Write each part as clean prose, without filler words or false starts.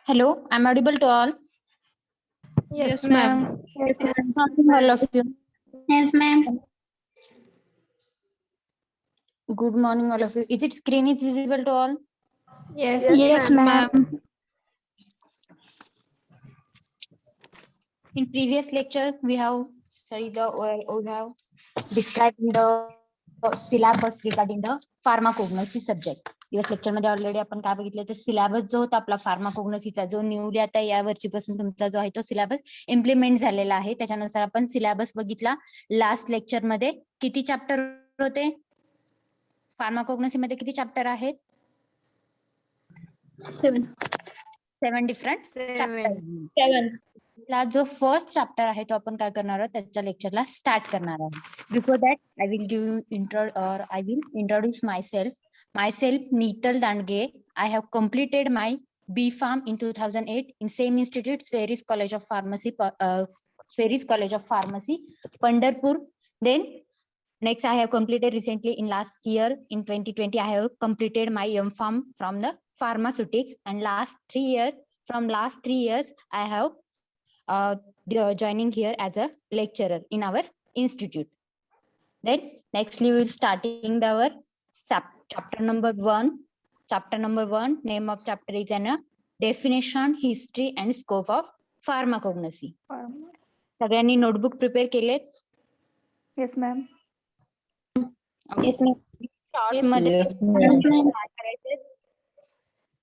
Hello, I'm audible to all. Yes, ma'am. Yes, ma'am. Good morning, all of you. Yes, ma'am. Good morning, all of you. Is it screen is visible to all? Yes, Yes, ma'am. In previous lecture, we have studied we have described the syllabus regarding the pharmacognosy subject. दिवस lecture मध्ये already आपण काय बघितलं तर syllabus जो होता आपला फार्माकोग्नसीचा जो न्यूली आता या वर्षीपासून तुमचा जो आहे तो सिलेबस इम्प्लिमेंट झालेला आहे. त्याच्यानुसार आपण सिलेबस बघितला. लास्ट लेक्चर मध्ये किती चॅप्टर होते फार्माकोग्नसी मध्ये? किती चॅप्टर आहेत? 7 डिफरंट चॅप्टर. जो फर्स्ट चॅप्टर आहे तो आपण काय करणार आहोत त्याच्या लेक्चरला स्टार्ट करणार आहोत. Before that I will introduce myself Neetal Dandge. I have completed my B.Pharm in 2008 in same institute, Ceres College of Pharmacy, Pandharpur. Then next I have completed recently in last year in 2020 I have completed my M.Pharm from the pharmaceutics, and last 3 years I have joining here as a lecturer in our institute. Then nextly we will starting our chapter number 1. Chapter number 1, name of chapter is an definition, history and scope of pharmacognosy. सगळ्यांनी notebook prepare केलेत? Yes, ma'am. Yes,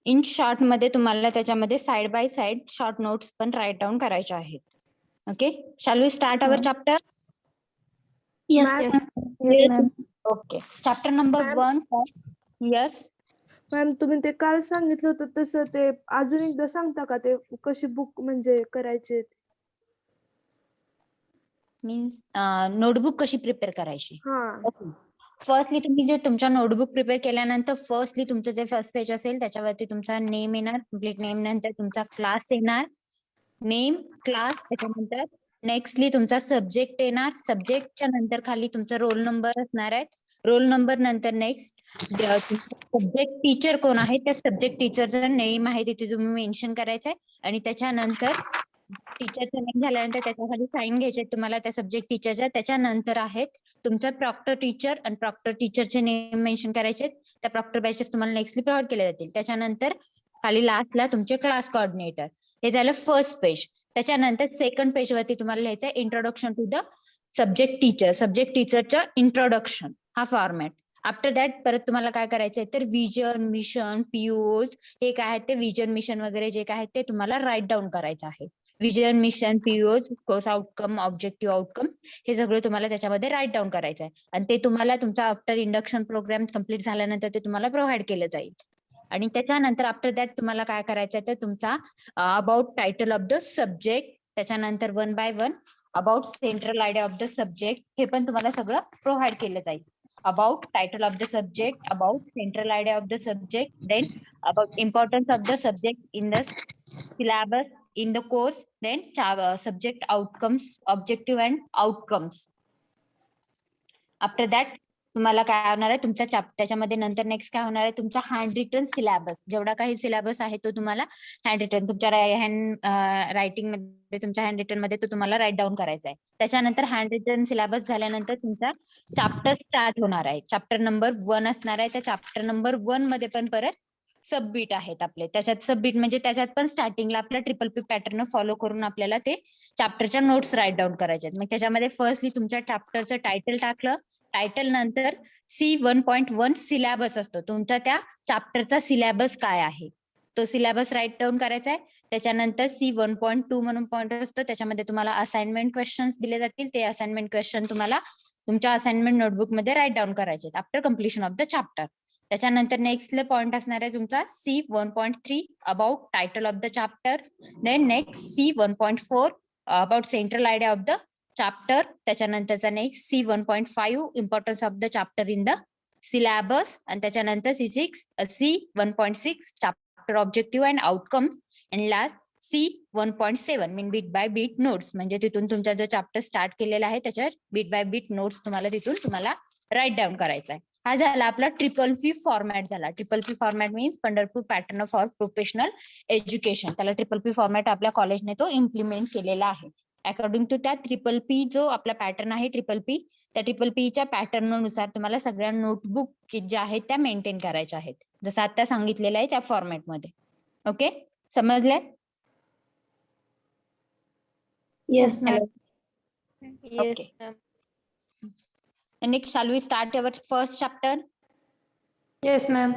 in short मध्ये तुम्हाला त्याच्यामध्ये side by side short notes पण write down करायचे आहेत. Okay, shall we start our chapter? Yes, ma'am. Okay, chapter number 1. Yes ma'am, तुम्ही ते काल सांगितलं होतं तसं ते अजून एकदा सांगता का? ते कशी बुक म्हणजे करायचे? मीन्स नोटबुक कशी प्रिपेअर करायची? हा. फर्स्टली तुम्ही जे तुमच्या नोटबुक प्रिपेअर केल्यानंतर फर्स्टली तुमचं जे फर्स्ट पेज असेल त्याच्यावरती तुमचा नेम येणार, कम्प्लीट नेम, नंतर तुमचा क्लास येणार, नेम क्लास, त्याच्यानंतर नेक्स्टली तुमचा सब्जेक्ट येणार, सब्जेक्टच्या नंतर खाली तुमचा रोल नंबर असणार आहे, रोल नंबर नंतर नेक्स्ट सब्जेक्ट टीचर कोण आहे त्या सब्जेक्ट टीचरचं नेम आहे तिथे तुम्ही मेन्शन करायचं आहे, आणि त्याच्यानंतर टीचरचं नेम झाल्यानंतर त्याच्या खाली साईन घ्यायचे तुम्हाला त्या सब्जेक्ट टीचरच्या. त्याच्यानंतर आहेत तुमचं प्रॉक्टर टीचर आणि प्रॉक्टर टीचरचे नेम मेन्शन करायचे. त्या प्रॉक्टर बॅचेस तुम्हाला नेक्स्टली प्रोव्हाइड केले जातील. त्याच्यानंतर खाली लास्टला तुमचे क्लास कोऑर्डिनेटर. हे झालं फर्स्ट पेज. त्याच्यानंतर सेकंड पेज वरती तुम्हाला लिहायचं आहे introduction to the subject teacher, subject टीचरचं इंट्रोडक्शन, हा फॉर्मॅट. आफ्टर दॅट परत तुम्हाला काय करायचंय तर विजन, मिशन, पीओज हे काय आहेत ते विजन, मिशन वगैरे जे काय आहेत ते तुम्हाला राईट डाऊन करायचं आहे. Vision, mission, POs, course outcome, objective outcome हे सगळं तुम्हाला त्याच्यामध्ये राईट डाऊन करायचं आहे, आणि ते तुम्हाला तुमचा आफ्टर इंडक्शन प्रोग्राम कम्प्लीट झाल्यानंतर ते तुम्हाला प्रोव्हाइड केलं जाईल. आणि त्याच्यानंतर आफ्टर दॅट तुम्हाला काय करायचं आहे तर तुमचा about title of the subject, त्याच्यानंतर 1 by 1 about central idea of the subject, हे पण तुम्हाला सगळं प्रोव्हाइड केलं जाईल. About title of the subject, about central idea of the subject, then about importance of the subject in the syllabus, in the course, then subject outcomes, objective and outcomes. After that तुम्हाला काय होणार आहे तुमचा त्याच्यामध्ये नंतर next काय होणार आहे तुमचा हँड रिटन सिलेबस. जेवढा काही सिलेबस आहे तो तुम्हाला हँड रिटन तुमच्या हँड रायटिंग मध्ये, तुमच्या हँड रिटन मध्ये तो तुम्हाला राईट डाऊन करायचा आहे. त्याच्यानंतर हँड रिटन सिलेबस झाल्यानंतर तुमचा चॅप्टर स्टार्ट होणार आहे. चॅप्टर नंबर 1 असणार आहे. त्या चॅप्टर नंबर 1 मध्ये पण परत सबबिट आहेत आपले. त्याच्यात सबबिट म्हणजे त्याच्यात पण स्टार्टिंगला आपल्या ट्रिपल पी पॅटर्न फॉलो करून आपल्याला ते चॅप्टरच्या नोट्स राईट डाऊन करायचे आहेत. मग त्याच्यामध्ये फर्स्टली तुमच्या चॅप्टरचं टायटल टाकलं, टायटल नंतर C1.1 सिलेबस असतो तुमचा, त्या चॅप्टरचा सिलेबस काय आहे तो सिलेबस राईट डाऊन करायचा आहे. त्याच्यानंतर C1.2 म्हणून पॉइंट असतो, त्याच्यामध्ये तुम्हाला असाइनमेंट क्वेश्चन्स दिले जातील. ते असाइनमेंट क्वेश्चन तुम्हाला तुमच्या असाइनमेंट नोटबुक मध्ये राईट डाऊन करायचे आहेत after completion of the chapter. त्याच्यानंतर नेक्स्ट पॉइंट असणार आहे तुमचा C1.3 about title of the chapter, then next C1.4 about central idea of the chapter, त्याच्यानंतरचा next C1.5 importance of the chapter in the syllabus, आणि त्याच्यानंतर C1.6 chapter objective and outcome, and last C1.7 mean beat by beat notes, म्हणजे तिथून तुमचा जो chapter start केलेला आहे त्याच्यावर बीट बाय बीट नोट्स तुम्हाला तिथून राईट डाऊन करायचा आहे. हा झाला आपला FFP फॉर्मॅट झाला. FFP format means Pandharpur pattern for professional education. त्याला FFP फॉर्मॅट आपल्या कॉलेजने तो इम्प्लिमेंट केलेला आहे. अकॉर्डिंग टू त्या FFP जो आपला पॅटर्न आहे FFP, त्या FFPच्या पॅटर्न नुसार तुम्हाला सगळ्या नोटबुक ज्या आहेत त्या मेंटेन करायच्या आहेत, जसं आता सांगितलेलं आहे त्या फॉर्मॅटमध्ये. ओके, समजले? Yes, ma'am. Yes, Okay. ma'am. And next, shall we start our first chapter? Yes, ma'am.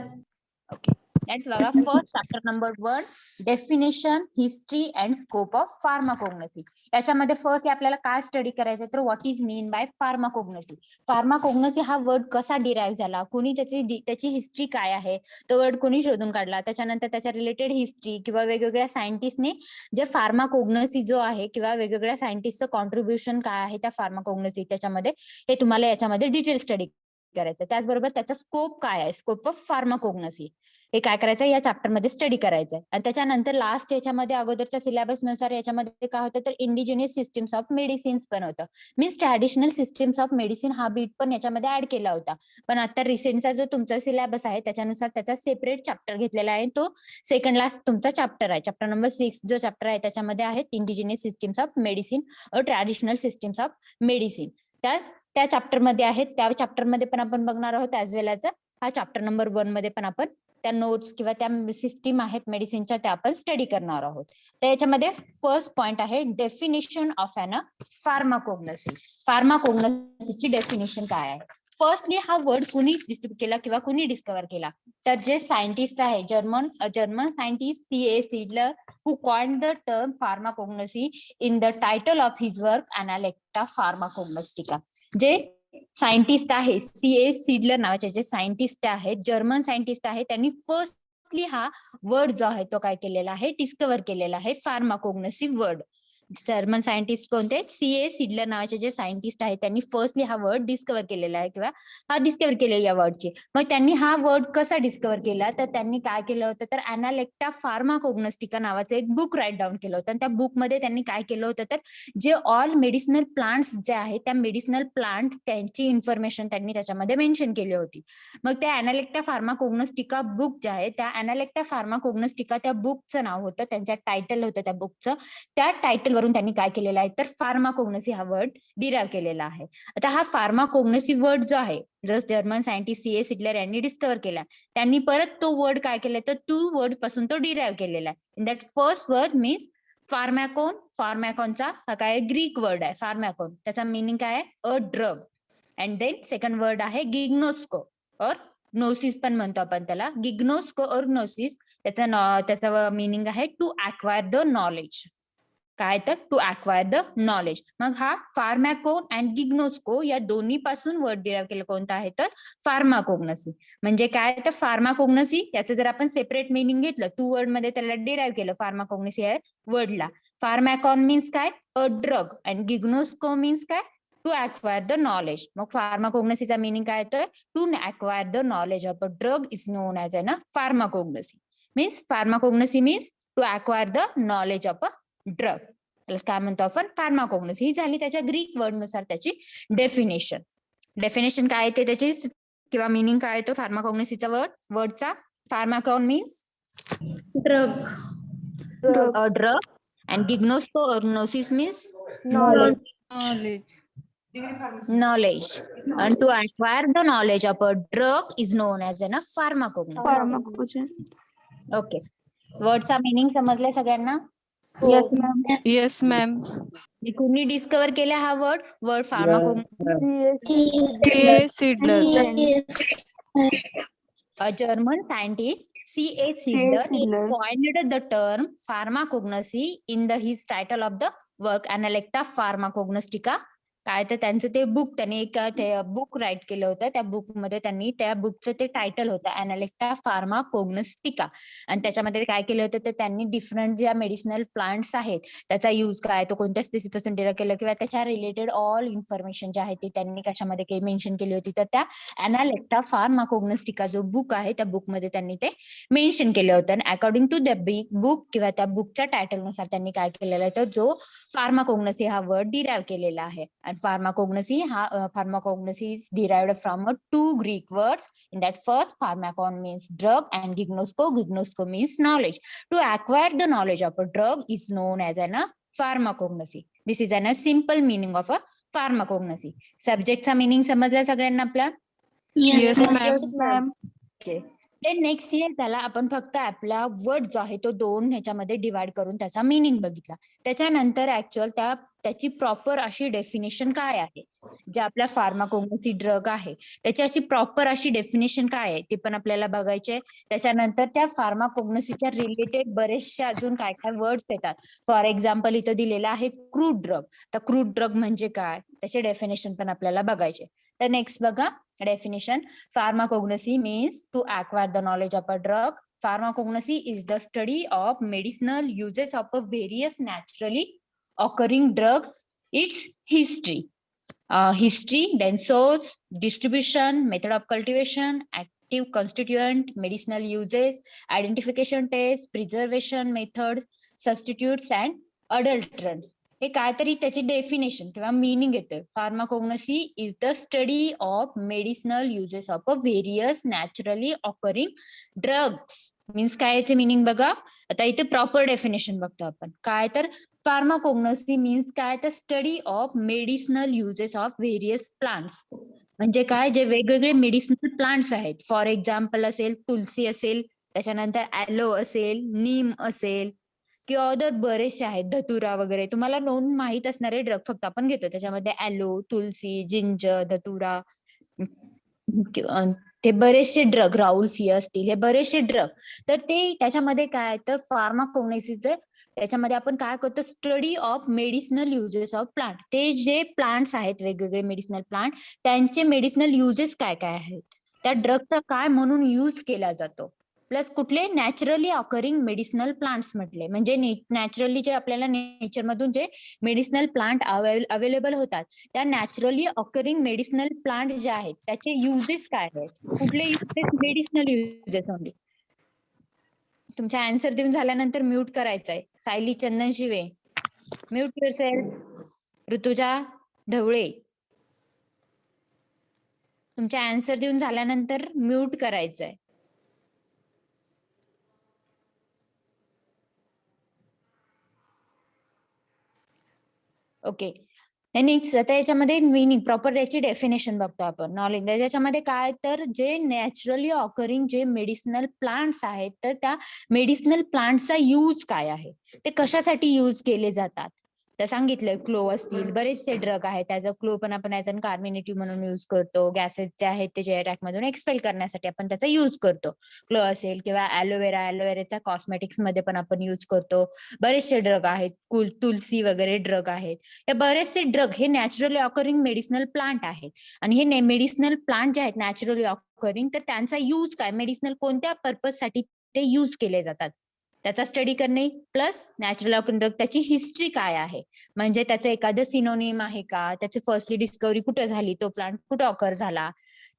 Okay. Let's बघा first chapter number 1, definition, history and scope of pharmacognosy. याच्यामध्ये फर्स्ट आपल्याला काय स्टडी करायचं तर what is mean by pharmacognosy. Pharmacognosy हा word कसा derive झाला, कोणी त्याची हिस्ट्री काय आहे, तो वर्ड कोणी शोधून काढला, त्याच्यानंतर त्याच्या रिलेटेड हिस्ट्री किंवा वेगवेगळ्या सायंटिस्टने जे फार्माकोग्नोसी जो आहे किंवा वेगवेगळ्या सायंटिस्टचं कॉन्ट्रीब्युशन काय आहे त्या फार्माकोग्नोसी, त्याच्यामध्ये हे तुम्हाला याच्यामध्ये डिटेल स्टडी करायचं. त्याचबरोबर त्याचा स्कोप काय आहे, स्कोप ऑफ फार्माकोग्नोसी, हे काय करायचं या चॅप्टर मध्ये स्टडी करायचंय. आणि त्याच्यानंतर लास्ट याच्यामध्ये अगोदरच्या सिलेबस नुसार याच्यामध्ये काय होतं तर इंडिजिनियस सिस्टम्स ऑफ मेडिसिन्स पण होतं. Means traditional systems of medicine हा बीट पण याच्यामध्ये ऍड केला होता. पण आता रिसेंटचा जो तुमचा सिलेबस आहे त्याच्यानुसार त्याचा सेपरेट चॅप्टर घेतलेला आहे. तो सेकंड लास्ट तुमचा चॅप्टर आहे, चॅप्टर नंबर 6 जो चॅप्टर आहे त्याच्यामध्ये आहे इंडिजिनियस सिस्टम्स ऑफ मेडिसिन और ट्रॅडिशनल सिस्टम्स ऑफ मेडिसिन. त्या चॅप्टर मध्ये आहेत, त्या चॅप्टर मध्ये पण आपण बघणार आहोत ऍज वेल एज हा चॅप्टर नंबर 1 मध्ये पण आपण त्या नोट्स किंवा त्या सिस्टीम आहेत मेडिसिनच्या त्या आपण स्टडी करणार आहोत. तर याच्यामध्ये फर्स्ट पॉइंट आहे डेफिनेशन ऑफ एन फार्माकोग्नोसी. फार्माकोग्नोसीची डेफिनेशन काय आहे. फर्स्टली हा वर्ड कुणी डिस्ट्रीब्यूट केला किंवा कुणी डिस्कवर केला तर जे सायंटिस्ट आहे German scientist C.A. सिडलर who coined the term pharmacognosy in the title of his work Analecta Pharmacognostica. जे सायंटिस्ट आहे C.A. सिडलर नावाचे जे सायंटिस्ट आहेत, जर्मन सायंटिस्ट आहे, त्यांनी फर्स्टली हा वर्ड जो आहे तो काय केलेला आहे डिस्कवर केलेला आहे, फार्माकोग्नोसी वर्ड. जर्मन सायंटिस्ट कोणते C.A. सिडलर नावाचे जे सायंटिस्ट आहेत त्यांनी फर्स्टली हा वर्ड डिस्कवर केलेला आहे किंवा हा डिस्कवर केलेला या वर्डची. मग त्यांनी हा वर्ड कसा डिस्कवर केला तर त्यांनी काय केलं होतं तर अनालेक्टा फार्माकोग्नोस्टिका नावाचं एक बुक राईट डाऊन केलं होतं. आणि त्या बुकमध्ये त्यांनी काय केलं होतं तर जे ऑल मेडिसिनल प्लांट्स जे आहेत त्या मेडिसिनल प्लांट त्यांची इन्फॉर्मेशन त्यांनी त्याच्यामध्ये मेन्शन केली होती. मग त्या अनालेक्टा फार्माकोग्नोस्टिका बुक जे आहे त्या अनालेक्टा फार्माकोग्नोस्टिका त्या बुकचं नाव होतं, त्यांच्या टायटल होतं त्या बुकचं. त्या टायटल वरून त्यांनी काय केलेलं आहे तर फार्माकोग्नोसी हा वर्ड डिराईव्ह केलेला आहे. आता हा फार्माकोग्नोसी वर्ड जो आहे जर जर्मन सायंटिस्ट C.A. सिडलर यांनी डिस्कवर केला, त्यांनी परत तो वर्ड काय केलाय तर 2 वर्ड पासून तो डिराईव्ह केलेला आहे. In that first word means pharmakon. फार्मॅकॉनचा हा काय ग्रीक वर्ड आहे फार्मॅकोन, त्याचा मिनिंग काय आहे a drug. And then second word आहे गिग्नोस्को और नोसिस पण म्हणतो आपण त्याला, गिग्नोस्को और नोसिस त्याचा मिनिंग आहे टू अक्वायर द नॉलेज. काय तर टू अक्वायर द नॉलेज. मग हा फार्मॅकोन अँड गिग्नोस्को या दोन्ही पासून वर्ड डिराईव्ह केलं कोणता आहे तर फार्माकोग्नोसी. म्हणजे काय तर फार्माकोग्नोसी याचं जर आपण सेपरेट मिनिंग घेतलं 2 वर्ड मध्ये त्याला डिराईव्ह केलं फार्माकोग्नोसी या वर्डला. फार्मॅकॉन मीन्स काय अ ड्रग अँड गिग्नोस्को मीन्स काय टू अक्वायर द नॉलेज. मग फार्माकोग्नोसीचा मिनिंग काय येतोय to acquire the knowledge of a drug is known as an pharmacognosy. Means pharmacognosy means to acquire the knowledge of a drug. त्याला काय म्हणतो आपण फार्माकोग्नोसी. ही झाली त्याच्या ग्रीक वर्ड नुसार त्याची डेफिनेशन. डेफिनेशन काय येते त्याची किंवा मिनिंग काय येतो फार्माकोग्नोसीचा वर्डचा. Pharmakon means drug and gignosko gnosis means knowledge. knowledge and to acquire the knowledge of a drug is known as a pharmacognosy. Pharmacognosy. Okay, वर्डचा मिनिंग समजलाय सगळ्यांना. Yes, ma'am. Yes, ma'am. कुणी डिस्कवर केला हा word pharmacognosy. C.A. Sidler. A German scientist C.A. Sidler Sidler. coined the term pharmacognosy in his title of the work Analecta Pharmacognostica. काय तर त्यांचं ते बुक त्यांनी एक बुक राईट केलं होतं. त्या बुकमध्ये त्यांनी त्या बुकचं ते टायटल होतं अनालेक्टा फार्माकोग्नोस्टिका. आणि त्याच्यामध्ये काय केलं होतं तर त्यांनी डिफरंट ज्या मेडिसिनल प्लांट्स आहेत त्याचा यूज काय तो कोणत्या स्पेसिफिकपासून डिराईव्ह केलं किंवा त्याच्या रिलेटेड ऑल इन्फॉर्मेशन जे आहे ती त्यांनी कशामध्ये काही मेन्शन केली होती. तर त्या अनालेक्टा फार्माकोग्नोस्टिका जो बुक आहे त्या बुकमध्ये त्यांनी ते मेन्शन केलं होतं. आणि अकॉर्डिंग टू द बुक किंवा त्या बुकच्या टायटलनुसार त्यांनी काय केलेलं आहे तर जो फार्माकोग्नोसी हा वर्ड डिराईव्ह केलेला आहे. And pharmacognosy, pharmacognosy is derived from two Greek words. In that first, pharmakon means drug and gignosko means knowledge. To acquire the knowledge of a drug is known as pharmacognosy. This is a simple meaning of a pharmacognosy. Subjectचा meaning समजला सगळ्यांना आपला? Yes, ma'am. ma'am. Yes, ma'am. Okay. then next year त्याला आपण फक्त आपला word जो आहे तो दोन ह्याच्यामध्ये डिवाइड करून त्याचा मिनिंग बघितला. त्याच्यानंतर ऍक्च्युअल त्याची प्रॉपर अशी डेफिनेशन काय आहे, जे आपला फार्माकोग्नोसी ड्रग आहे त्याची अशी प्रॉपर अशी डेफिनेशन काय आहे ते पण आपल्याला बघायचे. त्याच्यानंतर त्या फार्माकोग्नोसीच्या रिलेटेड बरेचसे अजून काय काय वर्ड्स येतात. फॉर एक्झाम्पल इथं दिलेलं आहे क्रूड ड्रग. तर क्रूड ड्रग म्हणजे काय त्याचे डेफिनेशन पण आपल्याला बघायचे. तर नेक्स्ट बघा definition. Pharmacognosy means to acquire the knowledge of a drug. Pharmacognosy is the study of medicinal uses of a various naturally occurring drug. Its history, then source, distribution, method of cultivation, active constituent, medicinal uses, identification tests, preservation methods, substitutes and adulterant. हे काहीतरी त्याची definition किंवा meaning येतोय. Pharmacognosy is the study of medicinal uses of a various naturally occurring drugs. Means काय याचे meaning बघा. आता इथे प्रॉपर डेफिनेशन बघतो आपण. काय तर फार्माकोग्नोसी मीन्स काय तर study of medicinal uses of various plants. म्हणजे काय जे वेगवेगळे मेडिसिनल प्लांट्स आहेत. फॉर एक्झाम्पल असेल तुलसी असेल, त्याच्यानंतर ॲलो असेल, नीम असेल किंवा अदर बरेचसे आहेत, धतुरा वगैरे. तुम्हाला नोन माहित असणारे ड्रग फक्त आपण घेतो. त्याच्यामध्ये ॲलो, तुलसी, जिंजर, धतुरा, ते बरेचसे ड्रग, राऊल्फी असतील, हे बरेचसे ड्रग. तर ते त्याच्यामध्ये काय तर फार्माकोग्नोसीचे त्याच्यामध्ये आपण काय करतो study of medicinal uses of plant. ते जे प्लांट्स आहेत वेगवेगळे मेडिसिनल प्लांट त्यांचे मेडिसिनल युजेस काय काय आहेत, त्या ड्रगचा काय म्हणून यूज केला जातो. प्लस कुठले नॅचरली ऑकरिंग मेडिसिनल प्लांट्स म्हटले म्हणजे नॅचरली जे आपल्याला नेचरमधून जे मेडिसिनल प्लांट अवेलेबल होतात त्या नॅचरली ऑकरिंग मेडिसिनल प्लांट जे आहेत त्याचे युजेस काय आहेत, कुठले युजेस मेडिसिनल युजेस ओनली. तुमचा आन्सर देऊन झाल्यानंतर म्यूट करायचंय. सायली चंदन शिवे, म्यूट युअरसेल्फ. ऋतुजा ढवळे, तुमचा आन्सर देऊन झाल्यानंतर म्यूट करायचंय. ओके. नेक्स्ट आता याच्यामध्ये मिनिंग प्रॉपर याची डेफिनेशन बघतो आपण. नॉलेज त्याच्यामध्ये काय तर जे नॅचरली ऑकरिंग जे मेडिसिनल प्लांट्स आहेत तर त्या मेडिसिनल प्लांटचा यूज काय आहे, ते कशासाठी यूज केले जातात. तर सांगितलं क्लो असतील, बरेचसे ड्रग आहेत. त्याचा क्लो पण आपण ॲज अ कार्मिनेटिव्ह म्हणून यूज करतो. गॅसेस जे आहेत ते जे अटॅक मधून एक्सपेल करण्यासाठी आपण त्याचा यूज करतो. क्लो असेल किंवा ॲलोवेराचा कॉस्मेटिक्स मध्ये पण आपण यूज करतो. बरेचसे ड्रग आहेत, तुलसी वगैरे ड्रग आहेत. हे बरेचसे ड्रग हे नॅचरली ऑकरिंग मेडिसिनल प्लांट आहेत. आणि हे मेडिसिनल प्लांट जे आहेत नॅचरली ऑकरिंग तर त्यांचा यूज काय, मेडिसिनल कोणत्या पर्पज साठी ते यूज केले जातात त्याचा स्टडी करणे. प्लस नॅचरल ऑकरिंग ड्रग त्याची हिस्ट्री काय आहे, म्हणजे त्याचं एखादं सिनोनिम आहे का, त्याची फर्स्टली डिस्कवरी कुठे झाली, तो प्लांट कुठे ऑकर झाला,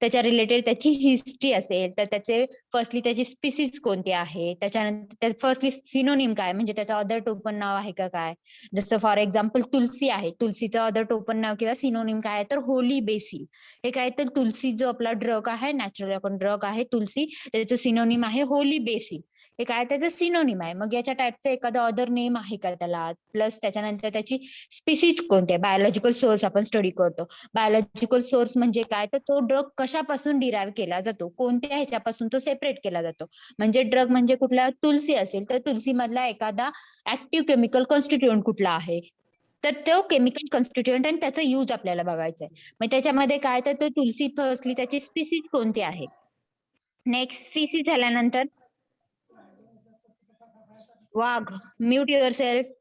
त्याच्या रिलेटेड त्याची हिस्ट्री असेल तर त्याचे फर्स्टली त्याची स्पीसीज कोणती आहे, त्याच्यानंतर फर्स्टली सिनोनिम काय म्हणजे त्याचं अदर टोपण नाव आहे का काय. जसं फॉर एक्झाम्पल तुलसी आहे, तुलसीचं अदर टोपण नाव किंवा सिनोनिम काय आहे तर होली बेसिल. हे काय तर तुलसी जो आपला ड्रग आहे नॅचरल ड्रग आहे तुलसी, त्याचं सिनोनिम आहे होली बेसिल. हे काय त्याचं सिनोनिम आहे. मग याच्या टाईपचं एखादं अदर नेम आहे का त्याला. प्लस त्याच्यानंतर त्याची स्पीसीज कोणती आहे, बायोलॉजिकल सोर्स आपण स्टडी करतो. बायोलॉजिकल सोर्स म्हणजे काय तर तो ड्रग कशापासून डिराईव्ह केला जातो, कोणत्या ह्याच्यापासून तो सेपरेट केला जातो. म्हणजे ड्रग म्हणजे कुठला तुलसी असेल तर तुलसी मधला एखादा ऍक्टिव्ह केमिकल कॉन्स्टिट्युएंट कुठला आहे तर तो केमिकल कॉन्स्टिट्युएंट आणि त्याचा यूज आपल्याला बघायचा आहे. मग त्याच्यामध्ये काय तर तो तुलसी फर्स्टली त्याची स्पीसीज कोणती आहे. नेक्स्ट स्पीसीज झाल्यानंतर वाघ, म्यूट युअर सेल्फ.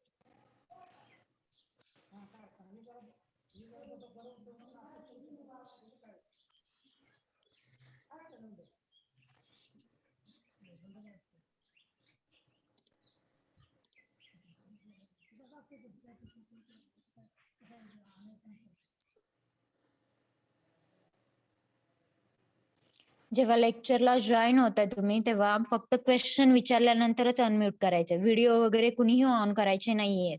जेव्हा लेक्चरला जॉईन होताय तुम्ही तेव्हा फक्त क्वेश्चन विचारल्यानंतरच अनम्यूट करायचं. व्हिडिओ वगैरे कुणीही ऑन करायचे नाहीये.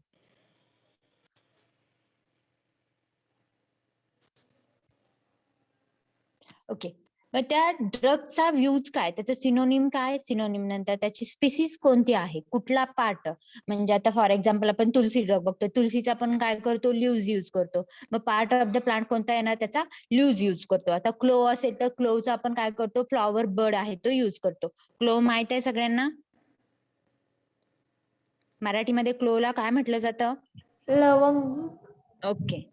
ओके. मग त्या ड्रगचा यूज काय, त्याचं सिनोनिम काय, सिनोनिम नंतर त्याची स्पीसीज कोणती आहे, कुठला पार्ट. म्हणजे आता फॉर एक्झाम्पल आपण तुलसी ड्रग बघतो, तुलसीचा आपण काय करतो, ल्यूज यूज करतो. मग पार्ट ऑफ द प्लांट कोणता येणार, त्याचा ल्यूज यूज करतो. आता क्लो असेल तर क्लोचा आपण काय करतो, फ्लॉवर बर्ड आहे तो यूज करतो. क्लो माहित आहे सगळ्यांना, मराठीमध्ये क्लोला काय म्हटलं जातं. लवंग. ओके.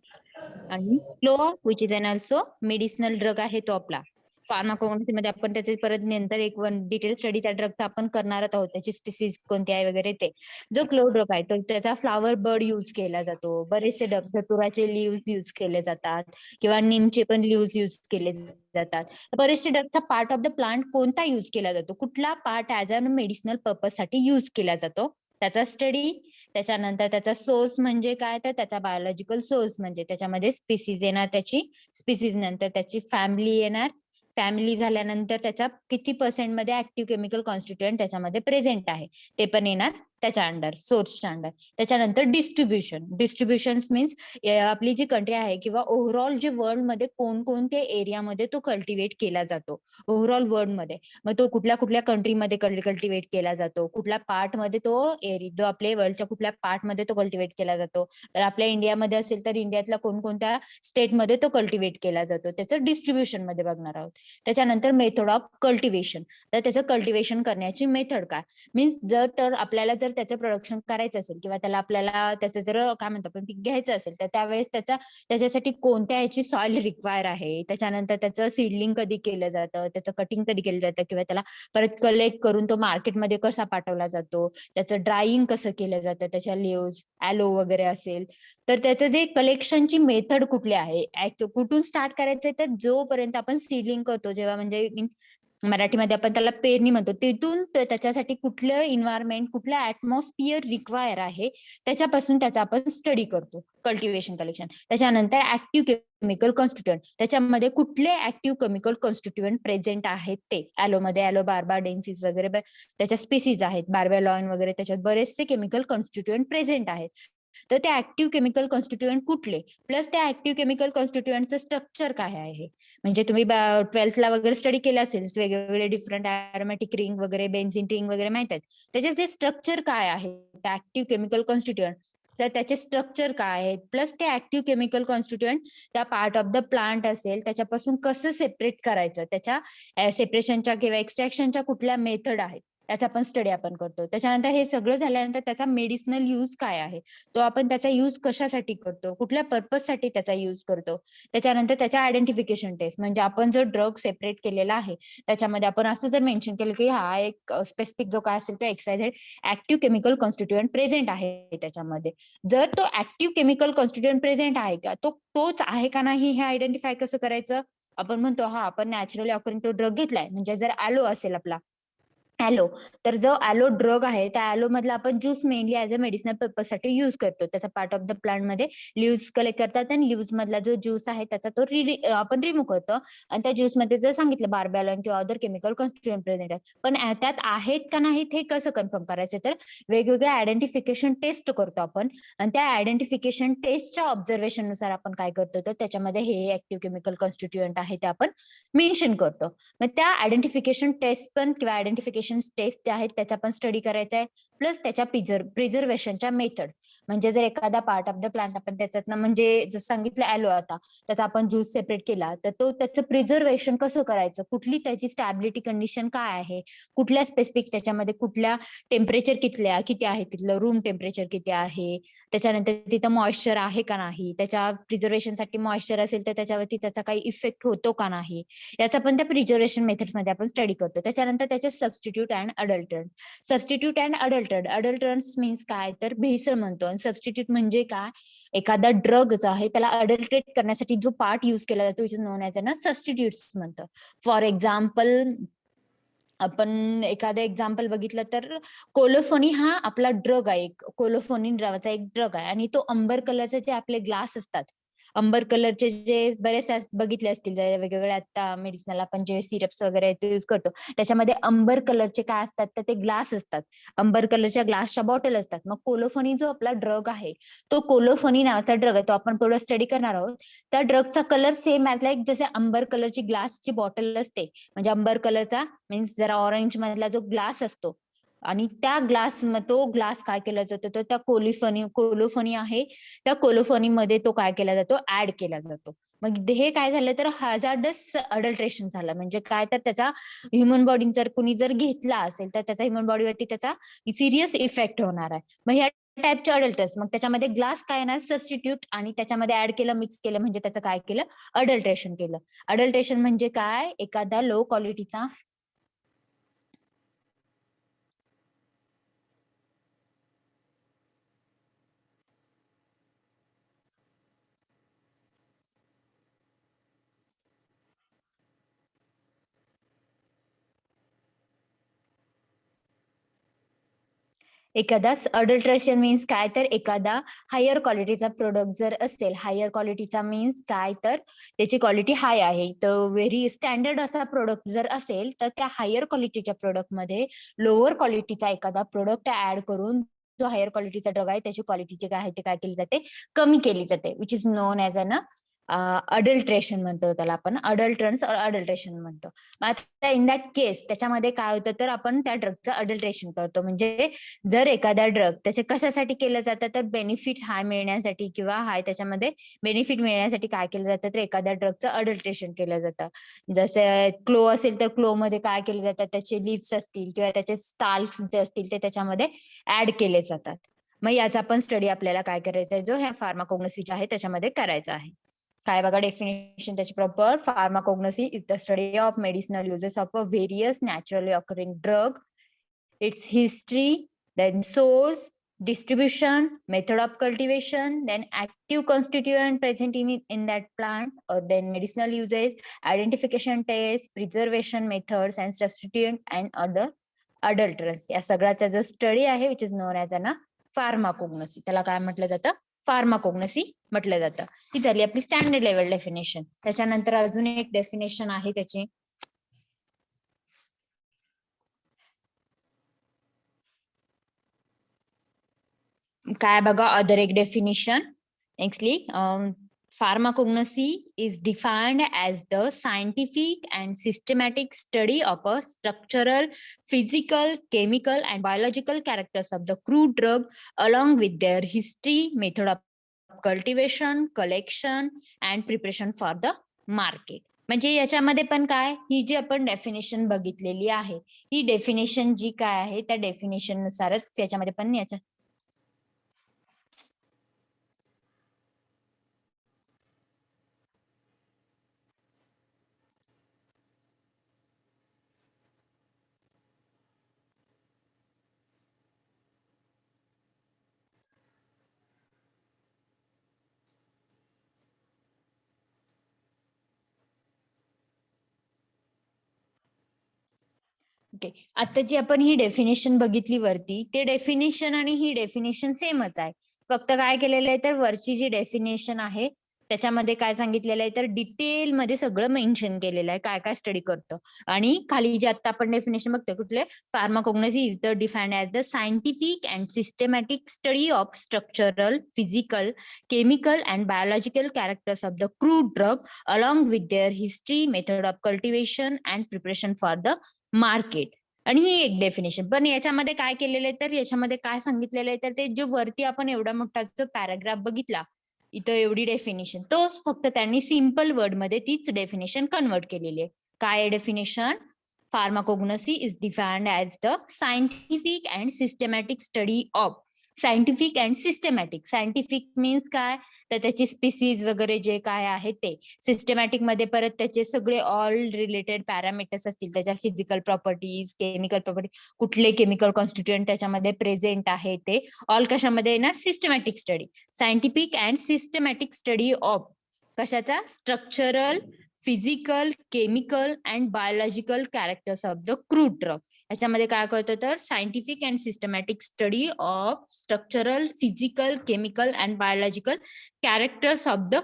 आणि clove which is an also medicinal drug आहे तो आपला. फार्माकोग्नॉसी मध्ये आपण त्याचे परत नंतर एक डिटेल स्टडी त्या ड्रगचा आपण करणार आहोत, त्याची स्पीसीज कोणती आहे वगैरे ते. जो क्लो ड्रग आहे तो त्याचा फ्लॉवर बर्ड यूज केला जातो. बरेचसे धतुराचे लीव्ह यूज केले जातात किंवा नीमचे पण लीव्ह यूज केले जातात. बरेचसे ड्रगचा पार्ट ऑफ द प्लांट कोणता यूज केला जातो, कुठला part as a medicinal purpose साठी यूज केला जातो, त्याचा स्टडी. त्याच्यानंतर त्याचा सोर्स म्हणजे काय, तर त्याचा बायोलॉजिकल सोर्स म्हणजे त्याच्यामध्ये स्पीसीज येणार, त्याची स्पीसीज नंतर त्याची फॅमिली येणार. फॅमिली झाल्यानंतर त्याच्या किती पर्सेंट मध्ये ऍक्टिव्ह केमिकल कॉन्स्टिट्युएंट त्याच्यामध्ये प्रेझेंट आहे ते पण येणार त्याच्या अंडर, सोर्सच्या अंडर. त्याच्यानंतर डिस्ट्रीब्युशन. डिस्ट्रीब्युशन मीन्स आपली जी कंट्री आहे किंवा ओव्हरऑल जे वर्ल्ड मध्ये कोणकोणत्या एरियामध्ये तो कल्टिवेट केला जातो, ओव्हरऑल वर्ल्ड मध्ये. मग तो कुठल्या कुठल्या कंट्रीमध्ये कल्टिवेट केला जातो, कुठल्या पार्ट मध्ये तो एरिया, जो आपल्या वर्ल्डच्या कुठल्या पार्ट मध्ये तो कल्टिवेट केला जातो. तर आपल्या इंडियामध्ये असेल तर इंडियातल्या कोणकोणत्या स्टेटमध्ये तो कल्टिवेट केला जातो, त्याचं डिस्ट्रीब्युशन मध्ये बघणार आहोत. त्याच्यानंतर मेथड ऑफ कल्टिवेशन. तर त्याचं कल्टिवेशन करण्याची मेथड काय, मीन्स जर तर आपल्याला जर त्याचं प्रोडक्शन करायचं असेल किंवा त्याला आपल्याला त्याचं जर काय म्हणतो आपण पीक घ्यायचं असेल तर त्यावेळेस त्याच्यासाठी कोणत्या याची सॉइल रिक्वायर आहे. त्याच्यानंतर त्याचं सीडलिंग कधी केलं जातं, त्याचं कटिंग कधी केलं जातं किंवा त्याला परत कलेक्ट करून तो मार्केटमध्ये कसा पाठवला जातो, त्याचं ड्राईंग कसं केलं जातं, त्याच्या लिव्हज ॲलो वगैरे असेल तर त्याचं जे कलेक्शनची मेथड कुठली आहे, कुठून स्टार्ट करायचंय तर जोपर्यंत आपण सीडलिंग करतो, जेव्हा म्हणजे मराठीमध्ये आपण त्याला पेरणी म्हणतो, तिथून त्याच्यासाठी कुठलं इन्व्हायरमेंट, कुठलं ऍटमॉस्फिअर रिक्वायर आहे त्याच्यापासून त्याचा आपण स्टडी करतो, कल्टिवेशन कलेक्शन. त्याच्यानंतर ऍक्टिव्ह केमिकल कॉन्स्टिट्युएंट, त्याच्यामध्ये कुठले ऍक्टिव्ह केमिकल कॉन्स्टिट्युएंट प्रेझेंट आहेत ते. ॲलोमध्ये ॲलो बार्बा डेन्सिस वगैरे त्याच्या स्पीसीज आहेत, बार्बॅलॉन वगैरे, त्याच्यात बरेचसे केमिकल कॉन्स्टिट्युएंट प्रेझेंट आहेत. तर ते ऍक्टिव्ह केमिकल कॉन्स्टिट्युएंट कुठले, प्लस त्या ऍक्टिव्ह केमिकल कॉन्स्टिट्युएंटचं स्ट्रक्चर काय आहे. म्हणजे तुम्ही 12th वगैरे स्टडी केलं असेल, वेगवेगळे डिफरंट अरोमॅटिक रिंग वगैरे, बेन्झिन रिंग वगैरे माहित आहेत. त्याचे जे स्ट्रक्चर काय आहे ऍक्टिव्ह केमिकल कॉन्स्टिट्युएंट, तर त्याचे स्ट्रक्चर काय आहेत, प्लस ते ऍक्टिव्ह केमिकल कॉन्स्टिट्युएंट त्या पार्ट ऑफ द प्लांट असेल त्याच्यापासून कसं सेपरेट करायचं, त्याच्या सेपरेशनच्या किंवा एक्स्ट्रॅक्शनच्या कुठल्या मेथड आहेत त्याचा पण स्टडी आपण करतो. त्याच्यानंतर हे सगळं झाल्यानंतर त्याचा मेडिसिनल यूज काय आहे, तो आपण त्याचा यूज कशासाठी करतो, कुठल्या पर्पजसाठी त्याचा यूज करतो. त्याच्यानंतर त्याच्या आयडेंटिफिकेशन टेस्ट, म्हणजे आपण जो ड्रग सेपरेट केलेला आहे त्याच्यामध्ये आपण असं जर मेन्शन केलं की हा एक स्पेसिफिक जो काय असेल तो XYZ active chemical constituent present आहे त्याच्यामध्ये. जर तो ऍक्टिव्ह केमिकल कॉन्स्टिट्युएंट प्रेझेंट आहे का, तोच आहे का नाही हे आयडेंटिफाय कसं करायचं. आपण म्हणतो हा आपण नॅचरली ऑकरिंग तो ड्रग घेतलाय, म्हणजे जर ॲलो असेल आपला ॲलो, तर जो ॲलो ड्रग आहे त्या ॲलो मधला आपण juice mainly as a medicinal purpose साठी युज करतो. त्याचा पार्ट ऑफ द प्लांट मध्ये लिव्स कलेक्ट करतात आणि लिव्स मधला जो ज्यूस आहे त्याचा तो आपण रिमूव्ह करतो. आणि त्या ज्यूस मध्ये जर सांगितलं बार्बॅलॉन किंवा अदर केमिकल कॉन्स्टिट्युएंट प्रेझेंट आहेत, पण त्यात आहेत का नाहीत हे कसं कन्फर्म करायचं, तर वेगवेगळ्या आयडेंटिफिकेशन टेस्ट करतो आपण. आणि त्या आयडेंटिफिकेशन टेस्टच्या ऑब्झर्वेशन नुसार आपण काय करतो, तर त्याच्यामध्ये हे ऍक्टिव्ह केमिकल कॉन्स्टिट्युएंट आहे ते आपण मेन्शन करतो. मग त्या आयडेंटिफिकेशन टेस्ट पण किंवा आयडेंटिफिकेशन टेस्ट जे आहेत त्याचा पण स्टडी करायचा आहे, प्लस त्याच्या प्रिझर्वेशनच्या मेथड. म्हणजे जर एखादा पार्ट ऑफ द प्लांट आपण त्याच्यातनं, म्हणजे जसं सांगितलं ॲलो आता, त्याचा आपण ज्यूस सेपरेट केला तर तो त्याचं प्रिझर्वेशन कसं करायचं, कुठली त्याची स्टॅबिलिटी कंडिशन काय आहे, कुठल्या स्पेसिफिक त्याच्यामध्ये कुठल्या टेम्परेचर किती आहे, तिथलं रूम टेम्परेचर किती आहे, त्याच्यानंतर तिथं मॉइश्चर आहे का नाही, त्याच्या प्रिझर्वेशनसाठी मॉइश्चर असेल तर त्याच्यावरती त्याचा काही इफेक्ट होतो का नाही, याचा पण त्या प्रिझर्वेशन मेथड्स मध्ये आपण स्टडी करतो. त्याच्यानंतर त्याचे substitute and adulterant. Substitute and adulterants means काय, तर भेसळ म्हणतो. आणि सबस्टिट्यूट म्हणजे काय, एखादा ड्रग जो आहे त्याला अडल्ट्रेट करण्यासाठी जो पार्ट युज केला जातो विच इज नोन ॲज ना सबस्टिट्यूट्स म्हणतं. फॉर एक्झाम्पल आपण एखादं एक्झाम्पल बघितलं तर कोलोफोनी हा आपला ड्रग आहे, कोलोफोनी नावाचा एक ड्रग आहे आणि तो अंबर कलरचे जे आपले ग्लास असतात, अंबर कलरचे जे बरेच बघितले असतील जर वेगवेगळे आता मेडिसिनल आपण जे सिरप्स वगैरे यूज करतो त्याच्यामध्ये अंबर कलरचे काय असतात तर ते ग्लास असतात. अंबर कलरच्या ग्लासच्या बॉटल असतात. मग कोलोफनी जो आपला ड्रग आहे तो कोलोफनी नावाचा ड्रग आहे तो आपण थोडं स्टडी करणार आहोत. त्या ड्रगचा कलर सेम ॲज लाईक जसे अंबर कलरची ग्लासची बॉटल असते म्हणजे अंबर कलरचा मीन्स जरा ऑरेंज मधला जो ग्लास असतो आणि त्या तो ग्लास काय केला जातो तर त्या कोलोफनी आहे त्या कोलोफनी मध्ये तो काय केला जातो ऍड केला जातो. मग हे काय झालं तर हॅझार्डस अडल्ट्रेशन झालं म्हणजे काय तर त्याचा ह्युमन बॉडी जर कुणी जर घेतला असेल तर त्याचा ह्युमन बॉडीवरती त्याचा सिरियस इफेक्ट होणार आहे. मग ह्या टाईपचे अडल्टर्स मग त्याच्यामध्ये ग्लास काय ना सबस्टिट्यूट आणि त्याच्यामध्ये ऍड केलं मिक्स केलं म्हणजे त्याचं काय केलं अडल्ट्रेशन केलं. अडल्ट्रेशन म्हणजे काय एखादा लो क्वालिटीचा एखादा अडल्ट्रेशन मीन्स काय तर एखादा हायर क्वालिटीचा प्रोडक्ट जर असेल हायर क्वालिटीचा मीन्स काय तर त्याची क्वालिटी हाय आहे तर व्हेरी स्टँडर्ड असा प्रोडक्ट जर असेल तर त्या हायर क्वालिटीच्या प्रोडक्ट मध्ये लोअर क्वालिटीचा एखादा प्रोडक्ट ऍड करून जो हायर क्वालिटीचा ड्रग आहे त्याची क्वालिटी जे काय आहे ते काय केली जाते कमी केली जाते which is known as an adulteration म्हणतो त्याला आपण अडल्ट्रन्स और अडल्ट्रेशन म्हणतो. आता इन दॅट केस त्याच्यामध्ये काय होतं तर आपण त्या ड्रगचं अडल्ट्रेशन करतो म्हणजे जर एखादा ड्रग त्याचे कशासाठी केलं जातं तर बेनिफिट हाय मिळण्यासाठी किंवा हाय त्याच्यामध्ये बेनिफिट मिळण्यासाठी काय केलं जातं तर एखाद्या ड्रगचं अडल्ट्रेशन केलं जातं. जसं क्लो असेल तर क्लो मध्ये काय केलं जातं त्याचे लिव्स असतील किंवा त्याचे स्टाल्क्स जे असतील ते त्याच्यामध्ये ऍड केले जातात. मग याचा पण स्टडी आपल्याला काय करायचा आहे जो ह्या फार्माकोग्नसीचा आहे त्याच्यामध्ये करायचा आहे. काय बघा डेफिनेशन त्याची proper pharmacognosy is the study of medicinal uses of a various naturally occurring drug its history, then source, distribution, method of cultivation, then active constituent present in that plant, or then medicinal uses, identification tests, preservation methods, and substituent and other adulterants. या सगळ्याचा जो study आहे which is known as a pharmacognosy त्याला काय म्हटलं जातं फार्माकोग्नसी म्हटलं जातं. ती झाली आपली स्टँडर्ड लेवल डेफिनेशन. त्याच्यानंतर अजून एक डेफिनेशन आहे त्याची काय बघा अदर एक definition nextly pharmacognosy is defined as the scientific and systematic study of a structural, physical, chemical and biological characters of the crude drug along with their history, method of cultivation, collection and preparation for the market. म्हणजे याच्यामध्ये पण काय ही जी आपण definition बघितलेली आहे ही definition जी काय आहे त्या डेफिनेशन नुसारच याच्यामध्ये पण याच्या ओके आता जी आपण ही डेफिनेशन बघितली वरती ते डेफिनेशन आणि ही डेफिनेशन सेमच आहे फक्त काय केलेलं आहे तर वरची जी डेफिनेशन आहे त्याच्यामध्ये काय सांगितलेलं आहे तर डिटेल मध्ये सगळं मेन्शन केलेलं आहे काय काय स्टडी करतो आणि खाली जे आता आपण डेफिनेशन बघतोय कुठले pharmacognosy is the defined as the scientific and systematic study of structural physical chemical and biological characters of the crude drug along with their history method of cultivation and preparation for the market. आणि ही एक definition पण याच्यामध्ये काय केलेलं आहे तर याच्यामध्ये काय सांगितलेलं आहे तर ते जे वरती आपण एवढा मोठा जो पॅराग्राफ बघितला इथं एवढी डेफिनेशन तोच फक्त त्यांनी सिम्पल वर्ड मध्ये तीच डेफिनेशन कन्वर्ट केलेली आहे. काय definition pharmacognosy is defined as the scientific and systematic study of scientific and systematic scientific means काय तर त्याची स्पीसीज वगैरे जे काय आहे ते सिस्टमॅटिक मध्ये परत त्याचे सगळे ऑल रिलेटेड पॅरामीटर्स असतील त्याच्या फिजिकल प्रॉपर्टीज केमिकल प्रॉपर्टी कुठले केमिकल कॉन्स्टिट्युएंट त्याच्यामध्ये प्रेझेंट आहे ते ऑल कशामध्ये येणार systematic study scientific and systematic study of कशाचा structural physical chemical and biological characters of the crude drug. याच्यामध्ये काय कळतं तर scientific and systematic study of structural physical chemical and biological characters of the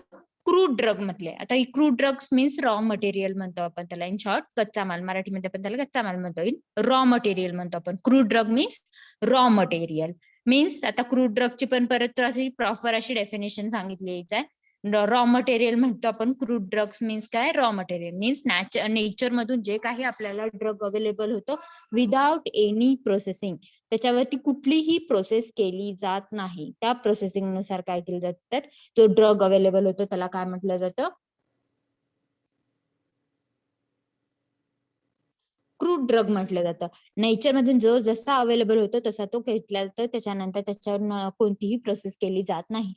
crude drug म्हटले. आता ही crude drugs means raw material म्हणतो आपण त्याला, इन शॉर्ट कच्चा माल, मराठीमध्ये आपण त्याला कच्चा माल म्हणतो. इन रॉ मटेरियल म्हणतो आपण. Crude drug means raw material. Means आता क्रूड ड्रगची पण परत अशी प्रॉपर अशी डेफिनेशन सांगितली आहे. रॉ मटेरियल म्हणतो आपण. क्रूड ड्रग्स मीन्स काय? रॉ मटेरियल मीन्स नेचर मधून जे काही आपल्याला ड्रग अवेलेबल होतो विदाउट एनी प्रोसेसिंग, त्याच्यावरती कुठलीही प्रोसेस केली जात नाही. त्या प्रोसेसिंग नुसार काय केलं जातं, तो ड्रग अवेलेबल होतो त्याला काय म्हटलं जातं? क्रूड ड्रग म्हटलं जातं. नेचर मधून जो जसा अवेलेबल होतो तसा तो घेतला जातो, त्याच्यानंतर त्याच्यावर कोणतीही प्रोसेस केली जात नाही.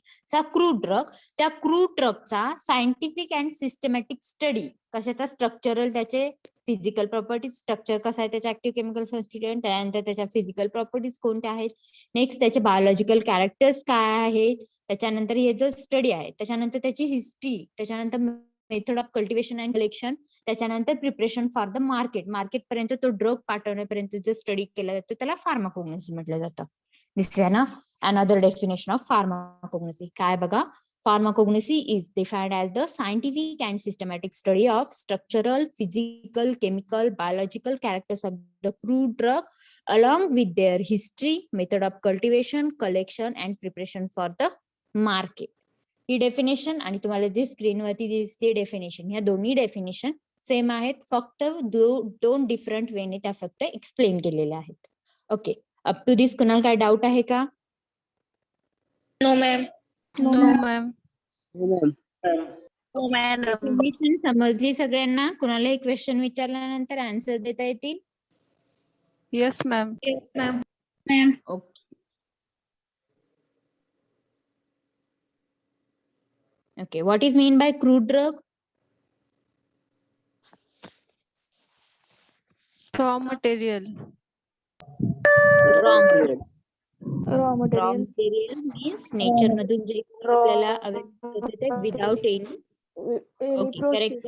क्रूड ड्रग, त्या क्रूड ड्रगचा सायंटिफिक अँड सिस्टमॅटिक स्टडी, कशाचा? स्ट्रक्चरल, त्याचे फिजिकल प्रॉपर्टीज, स्ट्रक्चर कसं आहे त्याचे, ऍक्टिव्ह केमिकल सबस्टिट्यूएंट, त्यानंतर त्याच्या फिजिकल प्रॉपर्टीज कोणत्या आहेत, नेक्स्ट त्याचे बायोलॉजिकल कॅरेक्टर्स काय आहेत, त्याच्यानंतर हे जो स्टडी आहे, त्याच्यानंतर त्याची हिस्ट्री, त्याच्यानंतर method of cultivation and collection, त्याच्यानंतर preparation for the market, market पर्यंत तो ड्रग पाठवण्यापर्यंत जो स्टडी केला जातो त्याला फार्माकोग्नोसी म्हटलं जातं. This is another definition of pharmacognosy. काय बघा, pharmacognosy is defined as the scientific and systematic study of structural, physical, chemical, biological characters of the crude drug along with their history, method of cultivation, collection and preparation for the market. He definition आणि तुम्हाला जे स्क्रीनवरती दिसते definition, ह्या दोन्ही definition same आहेत, फक्त दोन different वेने त्या फक्त एक्सप्लेन केलेल्या आहेत. ओके, अप टू दिस कुणाला काय डाऊट आहे का? No, ma'am. No, ma'am. No, ma'am. Definition समजली सगळ्यांना? कुणाला एक क्वेश्चन विचारल्यानंतर आन्सर देता येतील? Yes, ma'am. Yes, ma'am. Okay. Okay, what is mean by crude drug? Raw material. Raw material. Raw Raw material. material means nature मधून जे आपल्याला available होते ते without any. Any Okay, correct.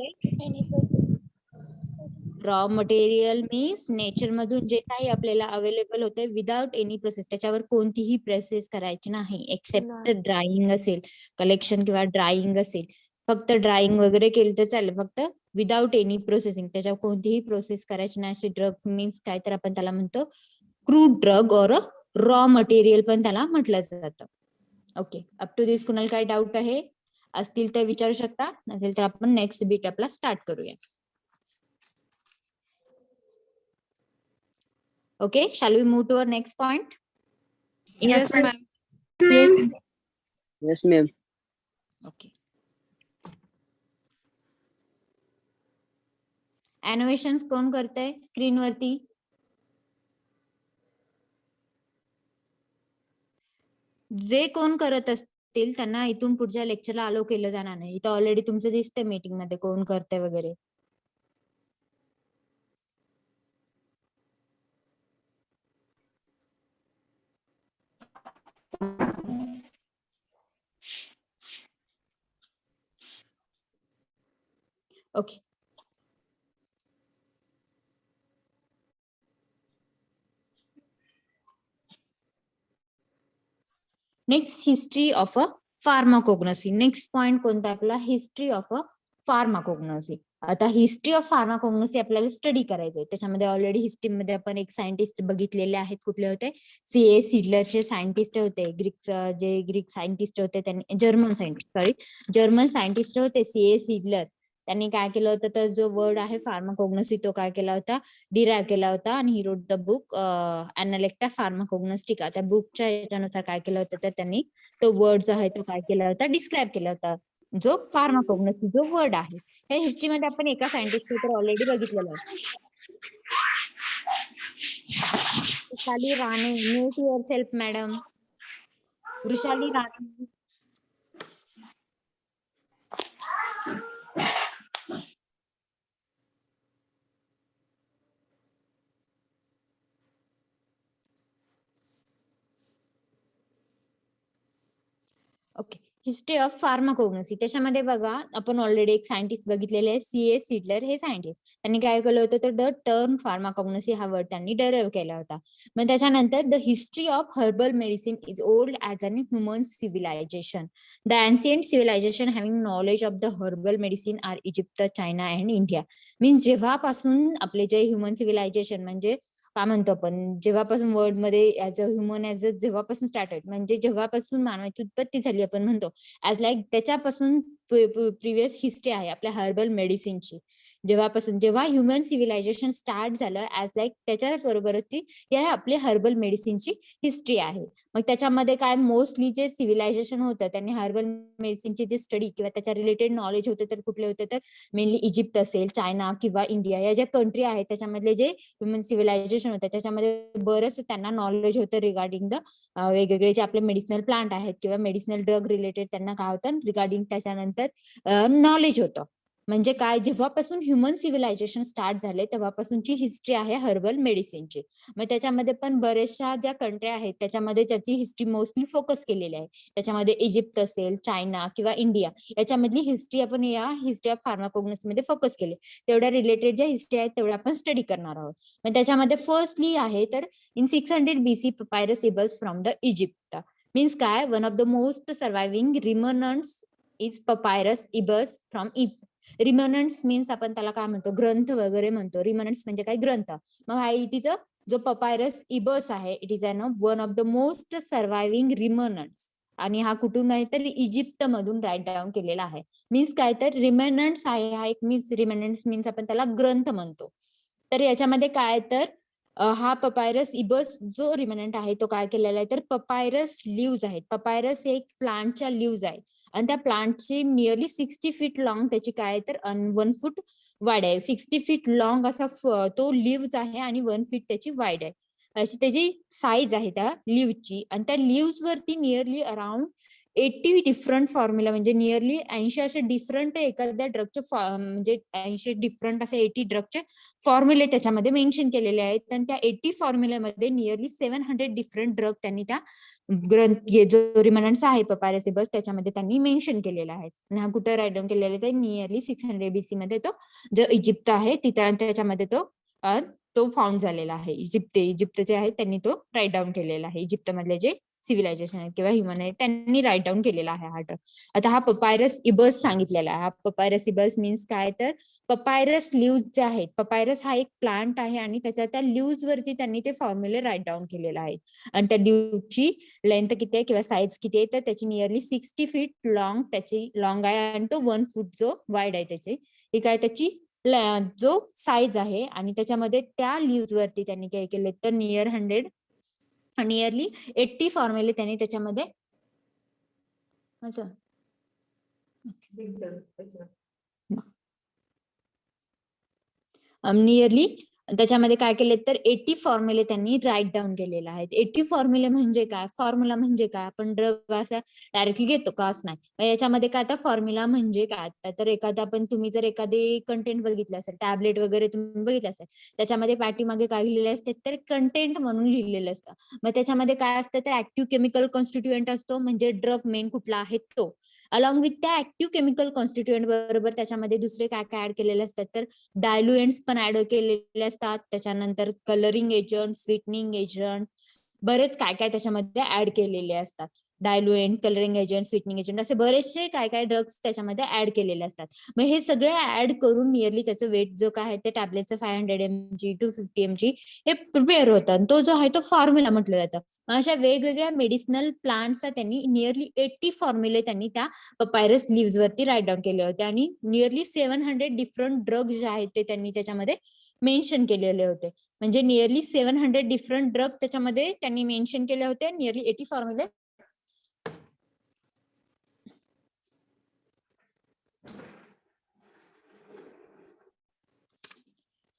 Raw material means nature मधून जे काही आपल्याला available होते विदाउट एनी प्रोसेस, त्याच्यावर कोणतीही प्रोसेस करायची नाही, एक्सेप्ट ड्राईंग असेल, कलेक्शन किंवा ड्राईंग असेल, फक्त ड्राईंग वगैरे केलं तर चालेल, फक्त विदाउट एनी प्रोसेसिंग, त्याच्यावर कोणतीही प्रोसेस करायची नाही असे ड्रग मीन्स काय, तर आपण त्याला म्हणतो क्रूड ड्रग और रॉ मटेरियल पण त्याला म्हटलं जातं. ओके, अप टू दिस कुणाला काय डाऊट आहे? असतील तर विचारू शकता, नसेल तर आपण नेक्स्ट बीट आपला स्टार्ट करूया. Okay, shall we move to our next point? Yes, ma'am. Yes, ma'am. Okay. Animations कोण करतंय स्क्रीन वरती? जे कोण करत असतील त्यांना इथून पुढच्या लेक्चरला अलो केलं जाणार नाही. इथं ऑलरेडी तुमचं दिसतंय मीटिंग मध्ये कोण करतंय वगैरे. Okay. Next history of a pharmacognosy. Next point कोणता आपला? History of a pharmacognosy. आता हिस्ट्री ऑफ फार्माकोग्नोसी आपल्याला स्टडी करायचंय. त्याच्यामध्ये ऑलरेडी हिस्ट्रीमध्ये आपण एक सायंटिस्ट बघितलेले आहेत. कुठले होते? C.A. सिडलरचे सायंटिस्ट होते. ग्रीक सायंटिस्ट होते, त्यांनी जर्मन सायंटिस्ट होते C.A. सिडलर. त्यांनी काय केलं होतं, तर जो वर्ड आहे फार्माकोग्नोसी तो काय केला होता, डिराइव्ह केला होता, आणि ही रोट द बुक अनालेक्टा फार्माकोग्नोस्टिका. त्या बुकच्या याच्यानुसार काय केलं होतं, तर त्यांनी तो वर्ड जो आहे तो काय केला होता, डिस्क्राईब केला होता, जो फार्माकोग्नोसी जो वर्ड आहे. हे हिस्ट्रीमध्ये आपण एका सायंटिस्ट तर ऑलरेडी बघितलेलं आहे. Vrushali Rane, mute yourself madam. Vrushali Rane. Okay, history of pharmacognosy. त्याच्यामध्ये बघा आपण ऑलरेडी एक सायंटिस्ट बघितलेले आहे, C.A. सिडलर हे सायंटिस्ट. त्यांनी काय केलं होतं तर द टर्म फार्माकोग्नसी हा वर्ड त्यांनी डेराइव्ह केला होता. मग त्याच्यानंतर the history of herbal medicine is old as an human civilization. The ancient civilization having knowledge of the herbal medicine are Egypt, China and India. Means जेव्हापासून आपले जे ह्युमन सिव्हिलायझेशन म्हणजे काय म्हणतो आपण, जेव्हापासून वर्ल्ड मध्ये as a human as a जेव्हापासून स्टार्टेड म्हणजे जेव्हापासून मानवाची उत्पत्ती झाली आपण म्हणतो ऍज लाईक त्याच्यापासून प्रिव्हियस हिस्ट्री आहे आपल्या हर्बल मेडिसिनची. जेव्हा ह्युमन सिव्हिलायझेशन स्टार्ट झालं ऍज लाईक त्याच्या बरोबर ती या आपली हर्बल मेडिसिनची हिस्ट्री आहे. मग त्याच्यामध्ये काय मोस्टली जे सिव्हिलायझेशन होतं त्यांनी हर्बल मेडिसिनची जे स्टडी किंवा त्याच्या रिलेटेड नॉलेज होते तर कुठले होते तर मेनली इजिप्त असेल, चायना किंवा इंडिया या ज्या कंट्री आहेत त्याच्यामधले जे ह्युमन सिव्हिलायझेशन होतं त्याच्यामध्ये बरंच त्यांना नॉलेज होतं रिगार्डिंग द वेगवेगळे जे आपले मेडिसिनल प्लांट आहेत किंवा मेडिसिनल ड्रग रिलेटेड त्यांना काय होतं रिगार्डिंग त्याच्यानंतर नॉलेज होतं. म्हणजे काय जेव्हापासून ह्युमन सिव्हिलायझेशन स्टार्ट झाले तेव्हापासूनची हिस्ट्री आहे हर्बल मेडिसिनची. मग त्याच्यामध्ये पण बऱ्याचशा ज्या कंट्री आहेत त्याच्यामध्ये त्याची हिस्ट्री मोस्टली फोकस केलेली आहे. त्याच्यामध्ये इजिप्त असेल, चायना किंवा इंडिया याच्यामधली हिस्ट्री आपण या हिस्ट्री ऑफ फार्माकोग्नसी मध्ये फोकस केले. तेवढ्या रिलेटेड ज्या हिस्ट्री आहेत तेवढ्या आपण स्टडी करणार आहोत. मग त्याच्यामध्ये फर्स्टली आहे तर in 600 BC papyrus Ebers from the Egypt. Means काय one of the most surviving remnants is papyrus Ebers from remnants means आपण त्याला काय म्हणतो ग्रंथ वगैरे म्हणतो. रिमनंट्स म्हणजे काय ग्रंथ. मग हा इटीचं जो पपायरस इबस आहे it is an one of the most surviving remnants आणि हा कुठून आहे तर इजिप्त मधून राईट डाऊन केलेला आहे. मीन्स काय तर रिमेनंट्स आहे हा एक मीन्स रिमेनंट्स मीन्स आपण त्याला ग्रंथ म्हणतो. तर याच्यामध्ये काय तर हा पपायरस इबस जो रिमेनंट आहे तो काय केलेला आहे तर पपायरस लिव्ज आहेत. पपायरस एक प्लांटच्या लिव्ज आहेत आणि त्या प्लांटची नियरली 60 फीट लॉंग त्याची काय तर 1 फूट वाढ आहे. 60 फीट लॉंग असा तो लिव्ज आहे आणि 1 फीट त्याची वाढ आहे. अशी त्याची साईज आहे त्या लिव्हची आणि त्या लिव्ज वरती नियरली अराउंड 80 डिफरंट फॉर्म्युला म्हणजे नियरली 80 असे डिफरंट एखाद्या ड्रगचे म्हणजे 80 डिफरंट असे 80 ड्रगचे फॉर्म्युले त्याच्यामध्ये मेन्शन केलेले आहेत. आणि त्या 80 फॉर्म्युल्यामध्ये नियरली 700 डिफरंट ड्रग त्यांनी त्या ग्रंथ जो रिमनंट्स आहे पपायरस इबस त्याच्यामध्ये त्यांनी मेन्शन केलेला आहे. आणि हा कुठे राईट डाऊन केलेला आहे नियरली 600 BC मध्ये तो जो इजिप्त आहे तिथं त्याच्यामध्ये तो फाउंड झालेला आहे. इजिप्त जे आहे त्यांनी तो राईट डाऊन केलेला आहे. इजिप्त मधले जे सिव्हिलायझेशन आहे किंवा ह्युमन आहे त्यांनी राईट डाऊन केलेला आहे हा ड्रग. आता हा पपायरस इबस सांगितलेला आहे. हा पपायरस इबस मीन्स काय तर पपायरस लिव्ज जे आहेत. पपायरस हा एक प्लांट आहे आणि त्याच्या त्या लिव्ज वरती त्यांनी ते फॉर्म्युले राईट डाऊन केलेला आहे. आणि त्या लिव्हची लेंथ किती आहे किंवा साईज किती आहे तर त्याची नियरली 60 फीट लॉंग त्याची लॉंग आहे आणि तो 1 फूट जो वाईड आहे त्याची ही काय त्याची जो साईज आहे. आणि त्याच्यामध्ये त्या लिव्ज वरती त्यांनी काय केले तर नियरली 80 फॉर्म्युले त्यांनी त्याच्यामध्ये असं नियरली त्याच्यामध्ये काय केले तर 80 फॉर्म्युले त्यांनी राईट डाऊन केलेले आहेत. 80 फॉर्म्युले म्हणजे काय फॉर्म्युला म्हणजे काय आपण ड्रग असा डायरेक्टली घेतो का असं नाही. याच्यामध्ये काय आता फॉर्म्युला म्हणजे काय तर एखादा आपण तुम्ही जर एखादे कंटेंट बघितलं असेल टॅबलेट वगैरे तुम्ही बघितलं असेल त्याच्यामध्ये पाठीमागे काय लिहिलेले असते तर कंटेंट म्हणून लिहिलेलं असतं. मग त्याच्यामध्ये काय असतं तर ऍक्टिव्ह केमिकल कॉन्स्टिट्युएंट असतो म्हणजे ड्रग मेन कुठला आहे तो. अलॉंग विथ त्या ऍक्टिव्ह केमिकल कॉन्स्टिट्युएंट बरोबर त्याच्यामध्ये दुसरे काय काय ऍड केलेले असतात तर डायल्युएंट्स पण ऍड केलेले असतात. त्याच्यानंतर कलरिंग एजंट, स्वीटनिंग एजंट बरेच काय काय त्याच्यामध्ये ऍड केलेले असतात. डायल्युएंट, कलरिंग एजंट, स्वीटनिंग एजंट असे बरेचसे काय काय ड्रग्स त्याच्यामध्ये ऍड केलेले असतात. मग हे सगळे ऍड करून नियरली त्याचं वेट जो काय आहे ते टॅबलेटचं 500 mg to 50 mg हे प्रिपेअर होतं. तो जो आहे तो फॉर्म्युला म्हटलं जातं. अशा वेगवेगळ्या मेडिसिनल प्लांट्सचा त्यांनी नियरली 80 फॉर्म्युले त्यांनी त्या पपायरस लिव्ज वरती राईट डाऊन केले होते आणि नियरली 700 डिफरंट ड्रग जे आहेत ते त्यांनी त्याच्यामध्ये मेन्शन केलेले होते. म्हणजे नियरली 700 डिफरंट ड्रग त्याच्यामध्ये त्यांनी मेन्शन केले होते. नियरली 80 फॉर्म्युले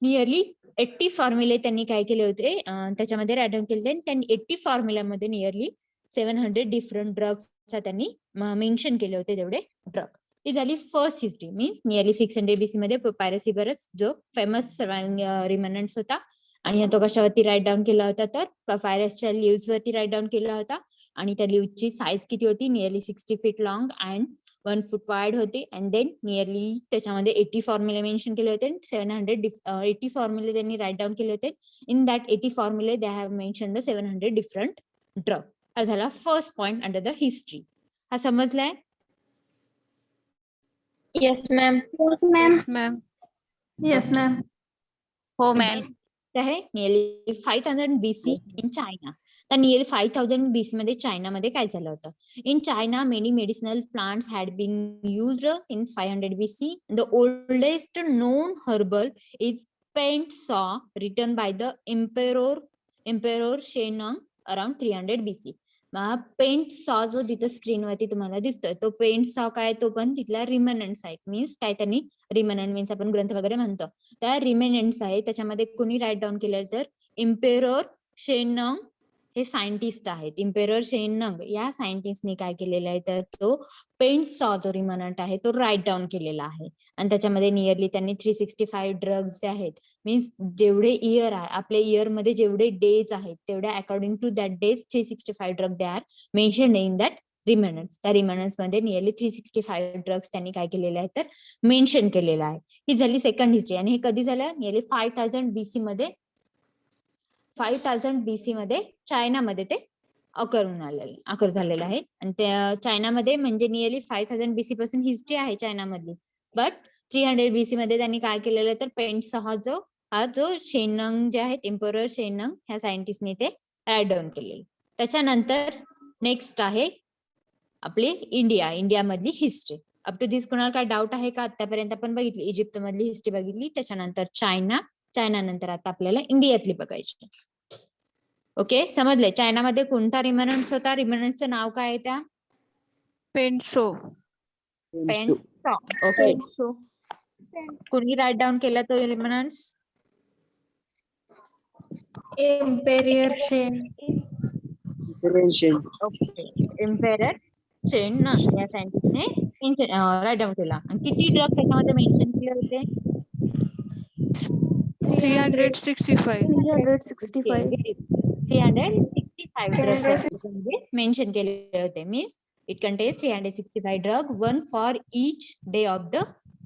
नियरली 80 फॉर्म्युले त्यांनी काय केले होते त्याच्यामध्ये राईट डाऊन केले होते. त्यांनी 80 फॉर्म्युल्यामध्ये नियरली 700 डिफरंट ड्रग्स त्यांनी मेन्शन केले होते तेवढे ड्रग. ही झाली first history means nearly 600 BC मध्ये पपायरस इबस जो फेमस रिमनंट्स होता आणि तो कशावरती राईट डाऊन केला होता तर पपायरसच्या लिव्ज वरती राईट डाऊन केला होता. आणि त्या लिव्हची साईज किती होती, nearly 60 feet long and 1 foot wide होती. अँड देन नियरली त्याच्यामध्ये 80 फॉर्म्युले मेन्शन केले होते. 80 फॉर्म्युले त्यांनी राईट डाऊन केले होते. इन दॅट 80 फॉर्म्युले they have mention 700 different drug. हा झाला first point under the history. हा समजलाय? Yes, ma'am. Yes, ma'am. Yes, ma'am. हो मॅम. आहे नियरली 5000 BC इन चायना. तर नियरली 5000 BC मध्ये चायनामध्ये काय झालं होतं? In China many medicinal plants had been used in 500 BC. The oldest known herbal is Pen Tsao written by the emperor Shennong around 300 BC. Pen Tsao जो तिथं स्क्रीनवरती तुम्हाला दिसतोय तो पेंट सॉ काय, तो पण तिथला रिमेनंट्स आहेत. मीन्स काय, त्यांनी रिमेनंट मीन्स आपण ग्रंथ वगैरे म्हणतो त्या रिमेनंट्स आहे. त्याच्यामध्ये कोणी राईट डाऊन केलं तर एम्पेरर शेनंग हे सायंटिस्ट आहेत. एम्पेरर शेनंग या सायंटिस्टने काय केलेलं आहे तर तो पेंट सॉ जो रिमनंट आहे तो राईट डाऊन केलेला आहे. आणि त्याच्यामध्ये नियरली त्यांनी 365 ड्रग्स जे आहेत, मीन्स जेवढे इयर आहे आपल्या इयर मध्ये जेवढे डेज आहेत तेवढ्या according to that days 365 drug they are mention in that remnants. त्या रिमनंट्स मध्ये नियरली 365 ड्रग्स त्यांनी काय केलेले आहे तर मेन्शन केलेलं आहे. ही झाली सेकंड हिस्ट्री. आणि हे कधी झालं? नियरली 5000 BC मध्ये 5000 BC मध्ये चायनामध्ये ते अकर झालेलं आहे. आणि त्या चायनामध्ये म्हणजे नियरली 5000 BC पासून हिस्ट्री आहे चायनामधली. बट 300 BC मध्ये त्यांनी काय केलेलं तर पेंट सहा जो शेनंग जे आहेत एम्परर शेनंग ह्या सायंटिस्टने ते राईट डाऊन केलेले. त्याच्यानंतर नेक्स्ट आहे आपली इंडिया मधली हिस्ट्री. अप टू दिस कोणाला काय डाऊट आहे का? आतापर्यंत आपण बघितली इजिप्त मधली हिस्ट्री बघितली, त्याच्यानंतर चायना नंतर आता आपल्याला इंडियातली बघायची. ओके, समजले? चायनामध्ये कोणता रिमनंट्स होता? रिमनंटचं नाव काय आहे त्या? पेंटसो. पेंटसॉ. ओके, सो कोणी राईट डाऊन केला तो रिमनंट्स? Emperor Shen. ओके, एम्पेरर शेनंग या सायंटिस्टने राईट डाऊन केला. आणि किती ड्रग त्याच्यामध्ये मेन्शन केले होते? 365. 365 365 ड्रग मेन्शन केले होते. Means it contains 365 drug, one for each day of the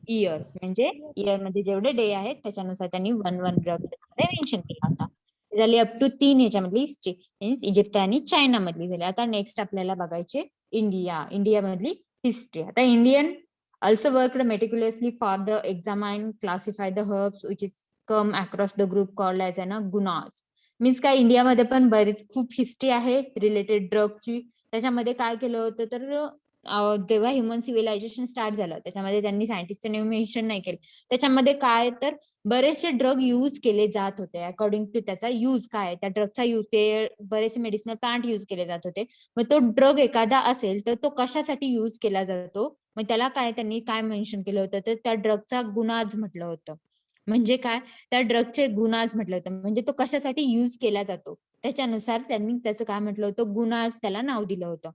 year. म्हणजे इयर मध्ये जेवढे डे आहेत त्याच्यानुसार त्यांनी वन ड्रग मेन्शन केला होता. झाली अप टू 3 याच्यामधली हिस्ट्री, मीन्स इजिप्त आणि चायना मधली झाली. आता नेक्स्ट आपल्याला बघायचे इंडिया मधली हिस्ट्री. आता Indian also worked meticulously for the examine, classify the herbs which is come across the group called as gunas. Means काय, इंडियामध्ये पण बरीच खूप हिस्ट्री आहे रिलेटेड ड्रगची. त्याच्यामध्ये काय केलं होतं तर जेव्हा ह्युमन सिव्हिलायझेशन स्टार्ट झालं त्याच्यामध्ये त्यांनी सायंटिस्टने मेन्शन नाही केलं. त्याच्यामध्ये काय तर बरेचसे ड्रग युज केले जात होते. अकॉर्डिंग टू त्याचा युज काय, त्या ड्रगचा युज, ते बरेचसे मेडिसिनल प्लांट युज केले जात होते. मग तो ड्रग एखादा असेल तर तो कशासाठी युज केला जातो, मग त्याला काय त्यांनी काय मेन्शन केलं होतं तर त्या ड्रगचा गुनाज म्हटलं होतं. म्हणजे काय, त्या ड्रगचे गुनाज म्हटलं होतं. म्हणजे तो कशासाठी युज केला जातो त्याच्यानुसार त्यांनी त्याचं काय म्हटलं होतं, गुनाज त्याला नाव दिलं होतं.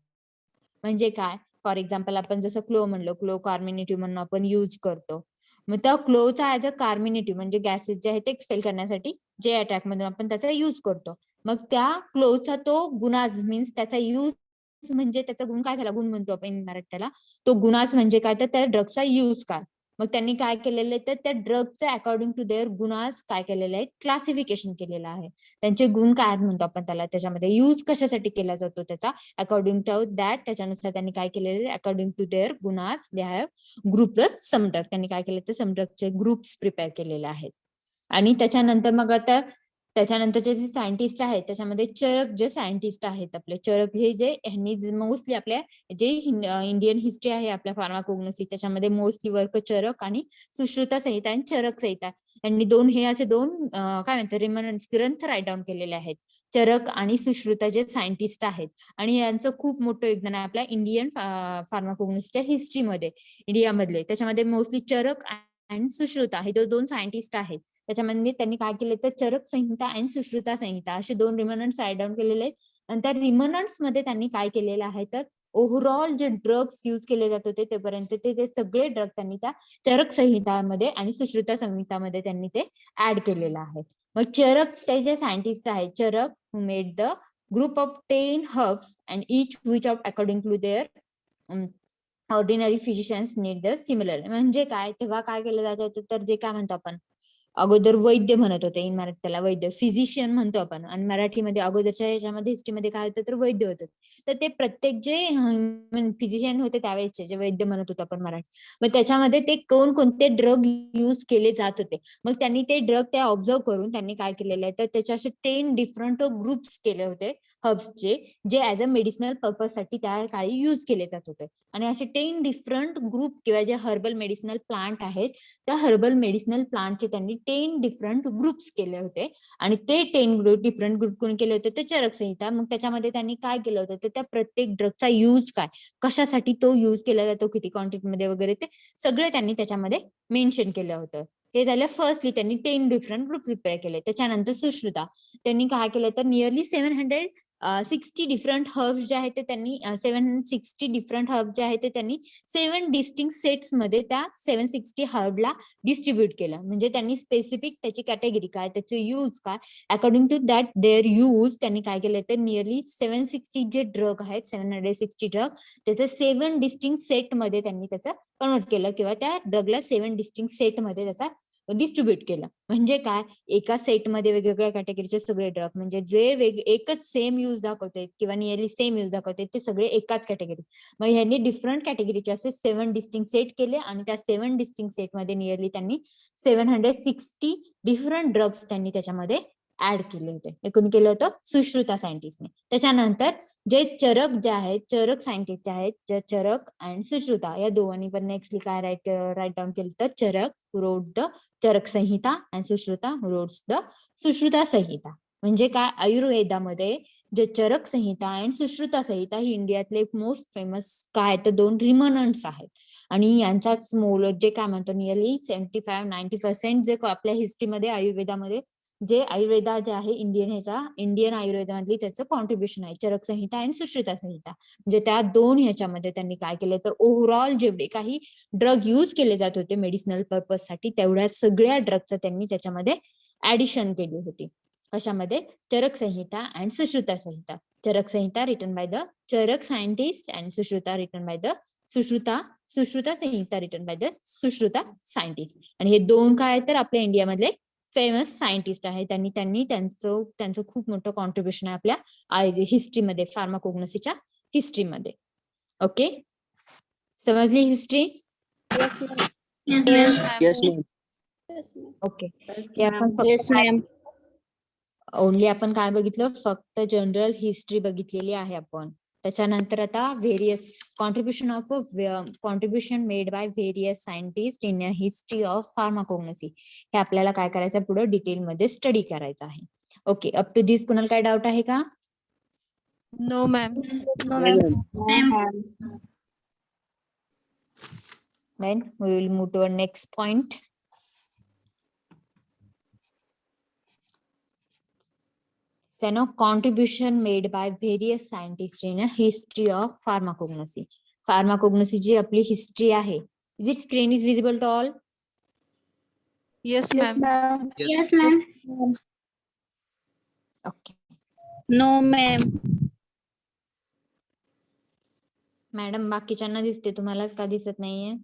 म्हणजे काय, फॉर एक्झाम्पल आपण जसं क्लो म्हणलो, क्लो कार्मिनेटिव्ह म्हणून आपण युज करतो. मग त्या क्लोचा ऍज अ कार्मिनेटिव्ह म्हणजे गॅसेस जे आहेत ते एक्सपेल करण्यासाठी जे अटॅक मधून आपण त्याचा युज करतो. मग त्या क्लोचा तो गुनाज मीन्स त्याचा युज म्हणजे त्याचा गुण काय झाला, गुण म्हणतो आपण मराठी त्याला. तो गुनाज म्हणजे काय तर त्या ड्रगचा युज काय. मग त्यांनी काय केलेलं आहे तर त्या ड्रगचं अकॉर्डिंग टू देअर गुनाज काय केलेलं आहे, क्लासिफिकेशन केलेलं आहे. त्यांचे गुण काय म्हणतो आपण त्याला, त्याच्यामध्ये युज कशासाठी केला जातो त्याचा अकॉर्डिंग टू दॅट, त्याच्यानुसार त्यांनी काय केलेलं आहे according to their gunas they have group some drug. त्यांनी काय केलं तर सम ड्रगचे ग्रुप्स प्रिपेअर केलेले आहेत. आणि त्याच्यानंतर मग आता त्याच्यानंतरचे जे सायंटिस्ट आहेत त्याच्यामध्ये चरक जे सायंटिस्ट आहेत आपले, चरक हे जे ह्यांनी मोस्टली आपल्या जे इंडियन हिस्ट्री आहे आपल्या फार्माकोग्नोसी त्याच्यामध्ये मोस्टली वर्क चरक आणि सुश्रुता संहिता आणि चरक संहिता यांनी हे असे दोन काय म्हणतात रिमनंट्स ग्रंथ राईट डाऊन केलेले आहेत. चरक आणि सुश्रुता जे सायंटिस्ट आहेत आणि यांचं खूप मोठं योगदान आहे आपल्या इंडियन फार्माकोग्नोसीच्या हिस्ट्रीमध्ये इंडियामधले. त्याच्यामध्ये मोस्टली चरक आणि सुश्रुता हे दोन सायंटिस्ट आहेत. त्याच्यामध्ये त्यांनी काय केलं तर चरक संहिता आणि सुश्रुता संहिता असे दोन रिमनंट्स राईट डाऊन केलेले आहेत. आणि त्या रिमनंट्स मध्ये त्यांनी काय केलेलं आहे तर ओव्हरऑल जे ड्रग्स युज केले जात होते तेपर्यंत ते सगळे ड्रग त्यांनी त्या चरक संहितामध्ये आणि सुश्रुता संहितामध्ये त्यांनी ते ऍड केलेलं आहे. मग चरक ते जे सायंटिस्ट आहेत, चरक हु made the group of 10 herbs and each which of according to their ordinary physicians need the similar. म्हणजे काय, तेव्हा काय केलं जातं, तर जे काय म्हणतो आपण अगोदर वैद्य म्हणत होते, इन मराठी त्याला वैद्य, फिजिशियन म्हणतो आपण, आणि मराठीमध्ये अगोदरच्या ह्याच्यामध्ये हिस्ट्रीमध्ये काय होतं, तर वैद्य होतं. तर ते प्रत्येक जे फिजिशियन होते त्यावेळेचे, जे वैद्य म्हणत होतो आपण मराठी, मग त्याच्यामध्ये ते कोणते ड्रग युज केले जात होते, मग त्यांनी ते ड्रग त्या ऑब्झर्व करून त्यांनी काय केलेलं आहे, तर त्याचे असे 10 डिफरंट ग्रुप्स केले होते हर्ब्सचे, जे ऍज अ मेडिसिनल पर्पज साठी त्या काळी युज केले जात होते. आणि असे 10 डिफरंट ग्रुप किंवा जे हर्बल मेडिसिनल प्लांट आहेत, त्या हर्बल मेडिसिनल प्लांटचे त्यांनी 10 डिफरंट ग्रुप्स केले होते. आणि ते 10 डिफरंट ग्रुप कोणी केले होते, ते चरक संहिता. मग त्याच्यामध्ये त्यांनी काय केलं होतं, तर त्या प्रत्येक ड्रगचा यूज काय, कशासाठी तो यूज केला जातो, किती क्वांटिटीमध्ये वगैरे, ते सगळे त्यांनी त्याच्यामध्ये मेन्शन केलं होतं. हे झालं फर्स्टली, त्यांनी 10 डिफरंट ग्रुप प्रिपेअर केले. त्याच्यानंतर सुश्रुता, त्यांनी काय केलं, तर नियरली 760 डिफरंट हर्ब्स जे आहेत ते त्यांनी 760 डिफरंट हर्ब जे आहेत ते त्यांनी 7 डिस्टिंक्ट सेट्स मध्ये त्या 760 हर्बला डिस्ट्रीब्यूट केलं. म्हणजे त्यांनी स्पेसिफिक त्याची कॅटेगरी काय, त्याचे यूज काय, according to that their use त्यांनी काय केलं, तर नियरली 760 जे ड्रग आहेत, 760 ड्रग, त्याचं 7 डिस्टिंक्ट सेट मध्ये त्यांनी त्याचं कन्वर्ट केलं, किंवा त्या ड्रगला 7 डिस्टिंक्ट सेट मध्ये त्याचा डिस्ट्रीब्यूट केलं. म्हणजे काय, एका सेटमध्ये वेगवेगळ्या कॅटेगरीचे सगळे ड्रग, म्हणजे जे एकच सेम यूज दाखवते किंवा नियरली सेम यूज दाखवते, ते सगळे एकाच कॅटेगरी. मग ह्यांनी डिफरंट कॅटेगरीचे असे 7 डिस्टिंक्ट सेट केले, आणि त्या 7 डिस्टिंक्ट सेट मध्ये नियरली त्यांनी 760 डिफरंट ड्रग्स त्यांनी त्याच्यामध्ये ऍड केले होते. हे कोणी केलं होतं, सुश्रुता सायंटिस्टने. त्याच्यानंतर जे चरक जे आहेत, चरक सायंटिस्ट जे आहेत, जे चरक अँड सुश्रुता या दोघांनी पण नेक्स्टली काय राईट डाऊन केलं, तर चरक road the Charaka Samhita and Sushruta wrote the Sushruta Samhita. म्हणजे काय, आयुर्वेदामध्ये जे चरक संहिता अँड सुश्रुता संहिता ही इंडियातले मोस्ट फेमस काय, तर 2 रिमनंट्स आहेत. आणि यांचाच मूळ जे काय म्हणतो, नियरली 75-90% जे आपल्या हिस्ट्रीमध्ये आयुर्वेदामध्ये जे आयुर्वेदा जे आहे इंडियन आयुर्वेदामधली त्याचं कॉन्ट्रीब्युशन आहे, चरक संहिता आणि सुश्रुता संहिता. म्हणजे त्या 2 ह्याच्यामध्ये त्यांनी काय केलं, तर ओव्हरऑल जेवढे काही ड्रग युज केले जात होते मेडिसिनल पर्पज साठी, तेवढ्या सगळ्या ड्रगचं त्यांनी त्याच्यामध्ये ऍडिशन केली होती. कशामध्ये, चरक Samhita and Sushruta Samhita. Charaka Samhita written by the Charaka scientist and Sushruta written by the Sushruta Samhita written by the Sushruta scientist. आणि हे 2 काय, तर आपल्या इंडियामधले फेमस सायंटिस्ट आहे. त्यांनी त्यांचं खूप मोठं कॉन्ट्रीब्युशन आहे आपल्या हिस्ट्रीमध्ये, फार्माकोग्नोसीच्या हिस्ट्रीमध्ये. ओके, समजली history? Yes, ma'am. Yes, ma'am. Okay, only आपण काय बघितलं, फक्त जनरल हिस्ट्री बघितलेली आहे आपण. त्याच्यानंतर आता various contribution made by various scientist in a history of pharmacognosy, हे आपल्याला काय करायचं, पुढे डिटेल मध्ये स्टडी करायचं आहे. ओके, अप टू दिस कुणाला काय डाऊट आहे का? No ma'am. Then we will move to our next point. Then a contribution made by various scientists in a history of pharmacognosy. Pharmacognosy जी आपली हिस्ट्री आहे, is it screen is visible to all? Yes, ma'am. Yes, ma'am. Okay. No, ma'am. Madam बाकीच्यांना दिसते, तुम्हालाच का दिसत नाहीये?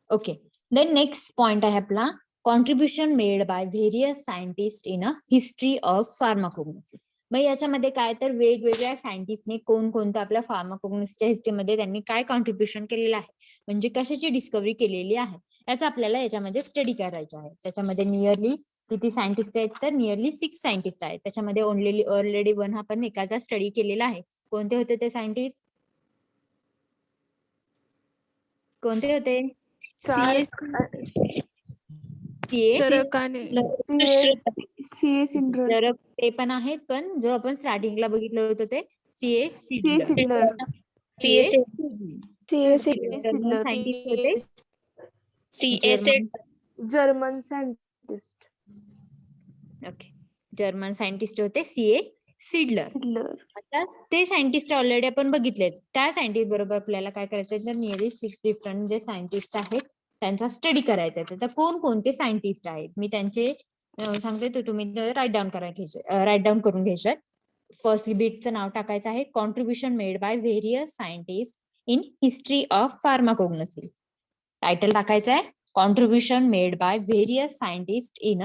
Okay, then next point आहे आपला contribution made by various scientist in a history of pharmacognosy. मग याच्यामध्ये काय, तर वेगवेगळ्या सायंटिस्टने कोणकोणत्या आपल्या फार्माकोग्नोसीच्या हिस्ट्रीमध्ये त्यांनी काय कॉन्ट्रीब्युशन केलेलं आहे, म्हणजे कशाची डिस्कव्हरी केलेली आहे, याचा आपल्याला याच्यामध्ये स्टडी करायचं आहे. त्याच्यामध्ये नियरली किती सायंटिस्ट आहेत, तर नियरली 6 सायंटिस्ट आहेत. त्याच्यामध्ये ऑलरेडी 1 आपण एकाचा स्टडी केलेला आहे. कोणते होते ते सायंटिस्ट, कोणते होते? चरक आणि सीए सिंड्रोम. चरक ते पण आहेत, पण जो आपण स्टार्टिंगला बघितलं होतं ते सीए सिडलर. सायंटिस्ट होते German scientist. Okay, German scientist होते सीए सिडलर. आता ते सायंटिस्ट ऑलरेडी आपण बघितलेत. त्या सायंटिस्ट बरोबर आपल्याला काय करायचं, तर नियरली 6 डिफरंट जे सायंटिस्ट आहेत त्यांचा स्टडी करायचा आहे. तर कोण कोणते सायंटिस्ट आहेत मी त्यांचे सांगते, तर तुम्ही राईट डाऊन करून घ्यायचे. फर्स्टली बीटचं नाव टाकायचं आहे, contribution made by various scientist in history of pharmacognosy. Title टाकायचं आहे, contribution made by various scientist in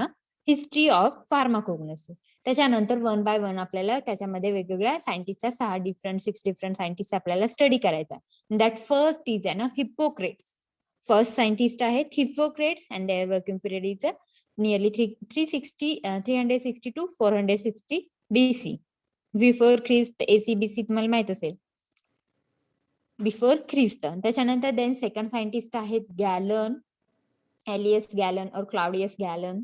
history of pharmacognosy. त्याच्यानंतर 1 बाय 1 आपल्याला त्याच्यामध्ये वेगवेगळ्या सायंटिस्टचा 6 डिफरंट सायंटिस्ट आपल्याला स्टडी करायचा. That first is Hippocrates. First scientist आहेत Hippocrates and their working period is nearly 360 to 460 BC. Before Christ. ACBC तुम्हाला माहित असेल, बिफोर ख्रिस्त. त्याच्यानंतर देन सेकंड सायंटिस्ट आहेत गॅलन, एलियस गॅलन और क्लाउडियस गॅलन.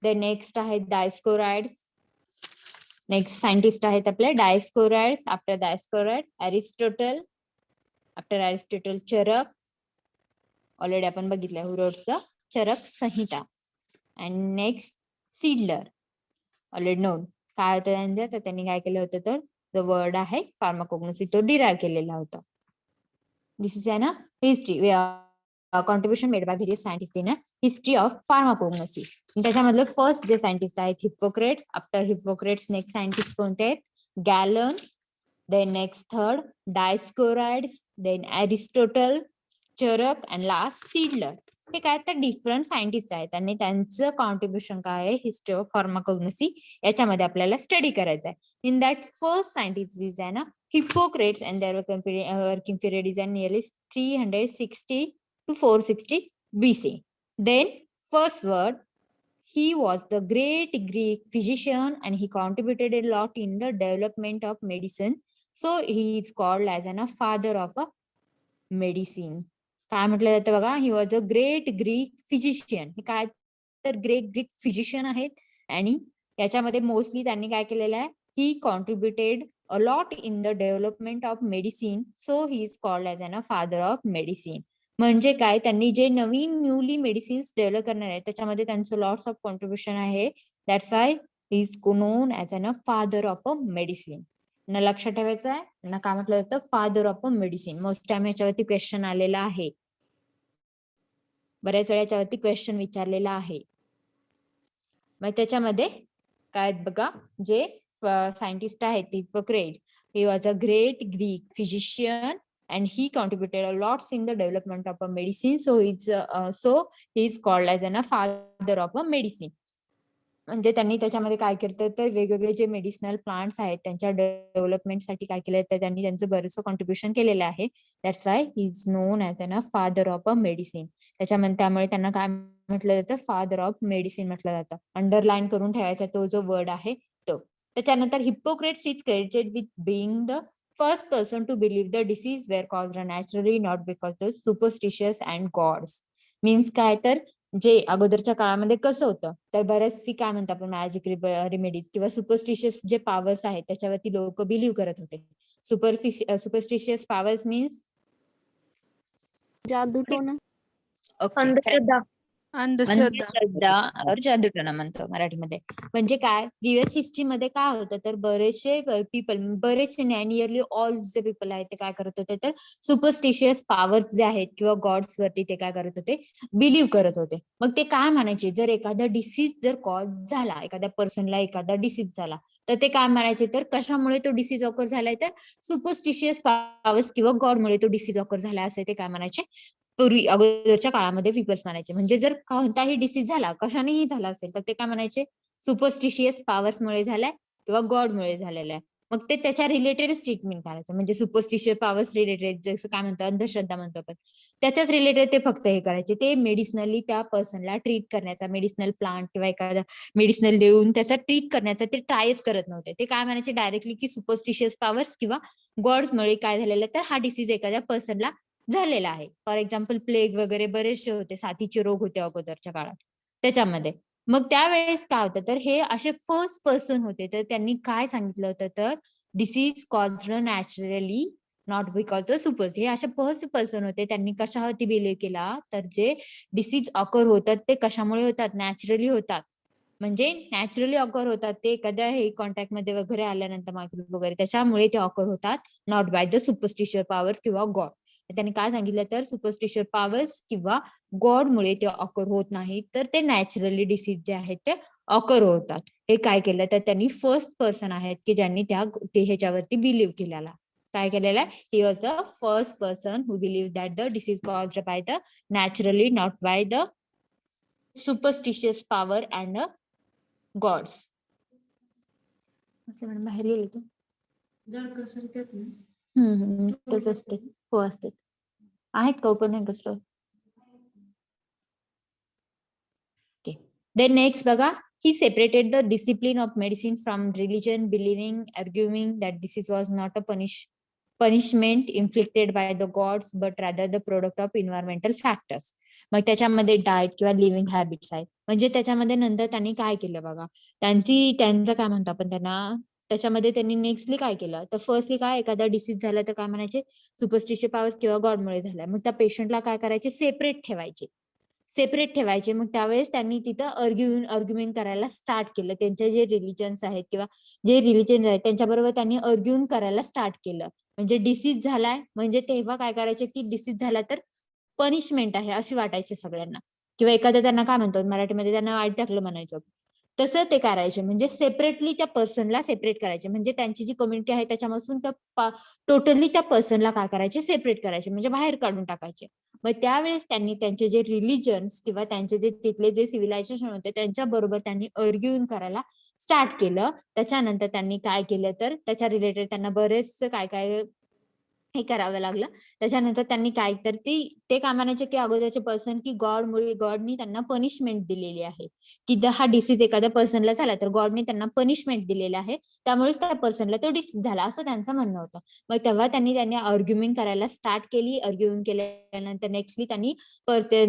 देन नेक्स्ट आहेत Dioscorides. Next scientist आहेत आपले Dioscorides. After Dioscorides Aristotle. After Aristotle Charaka. Already आपण बघितलंय who wrote the Charaka Samhita. And next Seydler, already known. काय होतं त्यांचं, तर त्यांनी काय केलं होतं, तर जो वर्ड आहे फार्माकोग्नोसी तो डिराइव्ह केलेला होता. This is an history contribution made by various scientist in history of pharmacognosy. त्याच्यामधलं फर्स्ट जे सायंटिस्ट आहेत Hippocrates. After Hippocrates next scientist कोणते आहेत, Galen. Then next third Dioscorides. Then Aristotle, Charaka and last Seydler. हे काय तर डिफरंट सायंटिस्ट आहेत आणि त्यांचं कॉन्ट्रीब्युशन काय आहे हिस्ट्री ऑफ फार्माकोग्नोसी याच्यामध्ये आपल्याला स्टडी करायचं आहे. In that first scientist is आहे ना Hippocrates and their working period is nearly 360 to 460 BC. Then first word, he was the great Greek physician and he contributed a lot in the development of medicine. So he is called as a father of a medicine. काय म्हटलं जातं बघा, he was a great Greek physician. हे काय तर Greek physician आहेत आणि त्याच्यामध्ये मोस्टली त्यांनी काय केलेलं आहे, he contributed a lot in the development of medicine. So he is called as a father of medicine. म्हणजे काय, त्यांनी जे नवीन न्यूली मेडिसिन्स डेव्हलप करणार आहे त्याच्यामध्ये त्यांचं लॉट्स ऑफ कॉन्ट्रीब्युशन आहे. That's why he is known as a father of a medicine. न लक्षात ठेवायचं आहे, ना काय म्हटलं जातं, father of a medicine. Most time याच्यावरती क्वेश्चन आलेला आहे, बऱ्याच वेळा याच्यावरती क्वेश्चन विचारलेला आहे. मग त्याच्यामध्ये काय बघा, जे सायंटिस्ट आहेत Hippocrates, he was a great Greek physician and he contributed a lot in the development of a medicine. So he is called as a father of a medicine. म्हणजे त्यांनी त्याच्यामध्ये काय केलं तर वेगवेगळे जे मेडिसिनल प्लांट्स आहेत त्यांच्या डेव्हलपमेंटसाठी काय केलं तर त्यांनी त्यांचं बरंचसं कॉन्ट्रीब्युशन केलेलं आहे. That's why he is known as a father of a medicine. त्यामुळे त्यांना काय म्हटलं जातं, फादर ऑफ मेडिसिन म्हटलं जातं. अंडरलाईन करून ठेवायचा तो जो वर्ड आहे तो. त्याच्यानंतर Hippocrates is credited with being the first person to believe the disease were caused naturally, not because of superstitious and gods. Means काय तर जे अगोदरच्या काळामध्ये कसं होतं तर बरेचशी काय म्हणतो आपण मॅजिक रेमेडीज किंवा सुपरस्टिशियस जे पॉवर्स आहेत त्याच्यावरती लोक बिलीव्ह करत होते. सुपरस्टिशियस पॉवर्स मीन्स जादूटोना. अंधश्रद्धा. अंधश्रद्धा. और जादूटोना म्हणतो मराठीमध्ये. म्हणजे काय, प्रिव्हियस हिस्ट्री मध्ये काय होतं तर बरेचसे नियरली ऑल जे पीपल आहेत ते काय करत होते तर सुपरस्टिशियस पॉवर्स जे आहेत किंवा गॉड्स वरती ते काय करत होते, बिलीव्ह करत होते. मग ते काय म्हणायचे, जर एखादा डिसीज जर कॉज झाला, एखाद्या पर्सनला एखादा डिसीज झाला तर ते काय म्हणायचे तर कशामुळे तो डिसीज ऑकर झालाय तर सुपरस्टिशियस पॉवर्स किंवा गॉडमुळे तो डिसीज ऑकर झाला असे ते काय म्हणायचे, पूर्वी अगोदरच्या काळामध्ये पीपल्स म्हणायचे. म्हणजे जर कोणताही डिसीज झाला कशानेही झाला असेल तर ते काय म्हणायचे, सुपरस्टिशियस पॉवर्समुळे झालाय किंवा गॉडमुळे झालेला आहे. मग ते त्याच्या रिलेटेडच ट्रीटमेंट करायचं. म्हणजे सुपरस्टिशियस पॉवर्स रिलेटेड जसं काय म्हणतो अंधश्रद्धा म्हणतो आपण त्याच्याच रिलेटेड ते फक्त हे करायचे. ते मेडिसिनली त्या पर्सनला ट्रीट करण्याचा, मेडिसिनल प्लांट किंवा एखादा मेडिसिनल देऊन त्याचा ट्रीट करण्याचा ते ट्रायच करत नव्हते. ते काय म्हणायचे डायरेक्टली की सुपरस्टिशियस पॉवर्स किंवा गॉड्समुळे काय झालेलं तर हा डिसीज एखाद्या पर्सनला झालेला आहे. फॉर एक्झाम्पल प्लेग वगैरे बरेचसे होते, साथीचे रोग होते अगोदरच्या काळात त्याच्यामध्ये. मग त्यावेळेस काय होतं तर हे असे फर्स्ट पर्सन होते तर त्यांनी काय सांगितलं होतं तर disease caused naturally not because the super. हे असे फर्स्ट पर्सन होते, त्यांनी कशावरती बिलीव्ह केला तर जे डिसीज ऑकर होतात ते कशामुळे होतात, नॅचरली होतात. म्हणजे नॅचरली ऑकर होतात ते एखाद्या हे कॉन्टॅक्ट मध्ये वगैरे आल्यानंतर मायक्रोब वगैरे त्याच्यामुळे ते ऑकर होतात, not by the superstitious power किंवा गॉड. त्यांनी काय सांगितलं तर सुपरस्टिशियस पॉवर्स किंवा गॉडमुळे ते ऑकर होत नाही, तर ते नॅचरली डिसीज जे आहेत ते ऑकर होतात. हे काय केलं तर त्यांनी फर्स्ट पर्सन आहेत की ज्यांनी ह्याच्यावरती बिलीव्ह केलेला. काय केलेलं आहे? He was the first person who believe that the disease caused by the naturally, not by the superstitious power and gods. बाहेर गेले तू? तसं असते. हो असते. आहेत का ओपन आहे कसं? ओके. देन नेक्स्ट बघा, he separated the discipline of medicine from religion, believing, arguing that disease was not a punishment inflicted by the gods but rather the product of environmental factors. मग त्याच्यामध्ये diet किंवा living habits आहेत. म्हणजे त्याच्यामध्ये नंतर त्यांनी काय केलं बघा, त्यांचं काय म्हणतो आपण त्यांना, त्याच्यामध्ये त्यांनी नेक्स्टली काय केलं तर फर्स्टली काय, एखादा डिसीज झाला तर काय म्हणायचे, सुपरस्टिशियस पॉवर्स किंवा गॉडमुळे झालाय. मग त्या पेशंटला काय करायचे, सेपरेट ठेवायचे. मग त्यावेळेस त्यांनी तिथं आर्ग्युमेंट करायला स्टार्ट केलं. त्यांचे जे रिलिजन्स आहेत किंवा जे रिलिजन आहेत त्यांच्याबरोबर त्यांनी आर्ग्युमेंट करायला स्टार्ट केलं. म्हणजे डिसीज झालाय म्हणजे तेव्हा काय करायचे की डिसीज झाला तर पनिशमेंट आहे अशी वाटायचे सगळ्यांना, किंवा एखाद्या त्यांना काय म्हणतो मराठीमध्ये त्यांना वाईट टाकलं म्हणायचं, तसं ते करायचे. म्हणजे सेपरेटली त्या पर्सनला सेपरेट करायचे. म्हणजे त्यांची जी कम्युनिटी आहे त्याच्यापासून टोटली त्या पर्सनला काय करायचे, सेपरेट करायचे, म्हणजे बाहेर काढून टाकायचे. मग त्यावेळेस त्यांनी त्यांचे जे रिलिजन्स किंवा त्यांचे जे तिथले जे सिव्हिलायझेशन होते त्यांच्या बरोबर त्यांनी आर्ग्युमेंट करायला स्टार्ट केलं. त्याच्यानंतर त्यांनी काय केलं तर त्याच्या रिलेटेड त्यांना बरेच काय हे करावं लागलं. त्याच्यानंतर त्यांनी काय तर ते काय म्हणायचे की अगोदरचे पर्सन की गॉडनी त्यांना पनिशमेंट दिलेली आहे, की हा डिसीज एखाद्या पर्सनला झाला तर गॉडने त्यांना पनिशमेंट दिलेलं आहे, त्यामुळेच त्या पर्सनला तो डिसीज झाला असं त्यांचं म्हणणं होतं. मग तेव्हा त्यांनी आर्ग्युमेंट करायला स्टार्ट केली. आर्ग्युमेंट केल्यानंतर नेक्स्टली त्यांनी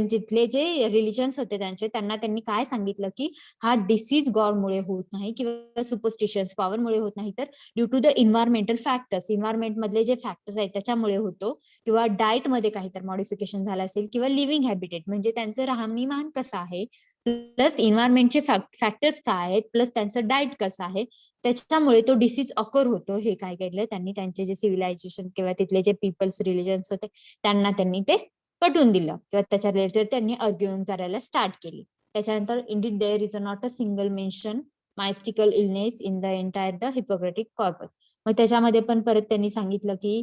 जिथले जे रिलिजन्स होते त्यांनी काय सांगितलं की हा डिसीज गॉडमुळे होत नाही किंवा सुपरस्टिशियस पॉवरमुळे होत नाही, तर due to the environmental factors, environment मधले जे फॅक्टर्स आहेत त्याच्यामुळे होतो, किंवा डाएट मध्ये काहीतरी मॉडिफिकेशन झालं असेल, किंवा लिव्हिंग हॅबिटेट म्हणजे त्यांचं राहणीमान कसं आहे, प्लस इन्व्हायरमेंटचे फॅक्टर्स काय आहेत, प्लस त्यांचं डाएट कसं आहे, त्याच्यामुळे तो डिसीज अकर होतो. हे काय केलं त्यांनी, त्यांचे जे सिव्हिलायझेशन किंवा तिथले जे पीपल्स रिलिजन्स होते त्यांनी ते पटवून दिलं, किंवा त्याच्या रिलेटेड त्यांनी आर्ग्युमेंट करायला स्टार्ट केली. त्याच्यानंतर indeed there is not a single mention mystical illness in the entire the Hippocratic corpus. मग त्याच्यामध्ये पण परत त्यांनी सांगितलं की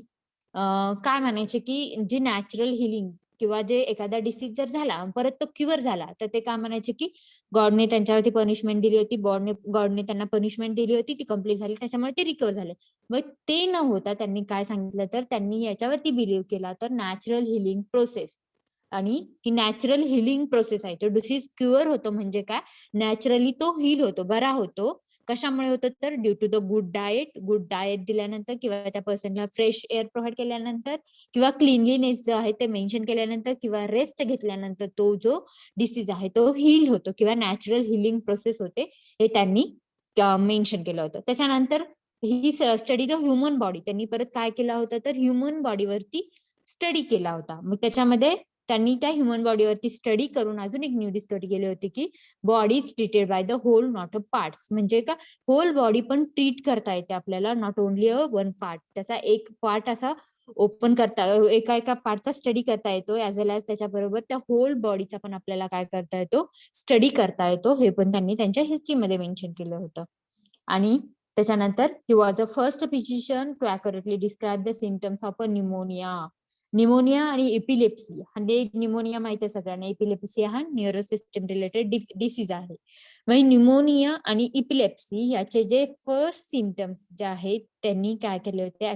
काय म्हणायचे की जे नॅचरल हिलिंग किंवा जे एखादा डिसीज जर झाला परत तो क्युअर झाला तर ते काय म्हणायचे की गॉडने त्यांच्यावरती पनिशमेंट दिली होती, गॉडने त्यांना पनिशमेंट दिली होती, ती कंप्लीट झाली त्याच्यामुळे ते रिकव्हर झाले. मग ते न होता त्यांनी काय सांगितलं तर त्यांनी याच्यावरती बिलीव्ह केला तर नॅचरल हिलिंग प्रोसेस, आणि ही नॅचरल हिलिंग प्रोसेस आहे. तो डिसीज क्युअर होतो म्हणजे काय, नॅचरली तो हील होतो, बरा होतो. कशामुळे होतं तर due to the good diet दिल्यानंतर, किंवा त्या पर्सनला फ्रेश एअर प्रोव्हाइड केल्यानंतर, किंवा क्लिनलीनेस जो आहे ते मेन्शन केल्यानंतर, किंवा रेस्ट घेतल्यानंतर तो जो डिसीज आहे तो हील होतो, किंवा नॅचरल हिलिंग प्रोसेस होते, हे त्यांनी मेन्शन केलं होतं. त्याच्यानंतर ही स्टडी द ह्युमन बॉडी, त्यांनी परत काय केलं होतं तर ह्युमन बॉडीवरती स्टडी केला होता. मग त्याच्यामध्ये त्यांनी त्या ह्युमन बॉडीवरती स्टडी करून अजून एक न्यू डिस्कवरी केली होती की body is treated by the whole not a parts, म्हणजे का होल बॉडी पण ट्रीट करता येते आपल्याला, not only a one part. त्याचा एक पार्ट असा ओपन करता, एका पार्टचा स्टडी करता येतो, ऍज वेल एज त्याच्याबरोबर त्या होल बॉडीचा पण आपल्याला काय करता येतो, स्टडी करता येतो. हे पण त्यांनी त्यांच्या हिस्ट्रीमध्ये मेन्शन केलं होतं. आणि त्याच्यानंतर he was the first physician to accurately describe the symptoms of a pneumonia आणि एपिलेप्सी. म्हणजे निमोनिया माहिती आहे सगळ्यांना, एपिलेप्सी हा न्यूरो सिस्टम रिलेटेड डिसीज आहे. म्हणजे निमोनिया आणि एपिलेप्सी याचे जे फर्स्ट सिम्पटम्स जे आहेत त्यांनी काय केले होते,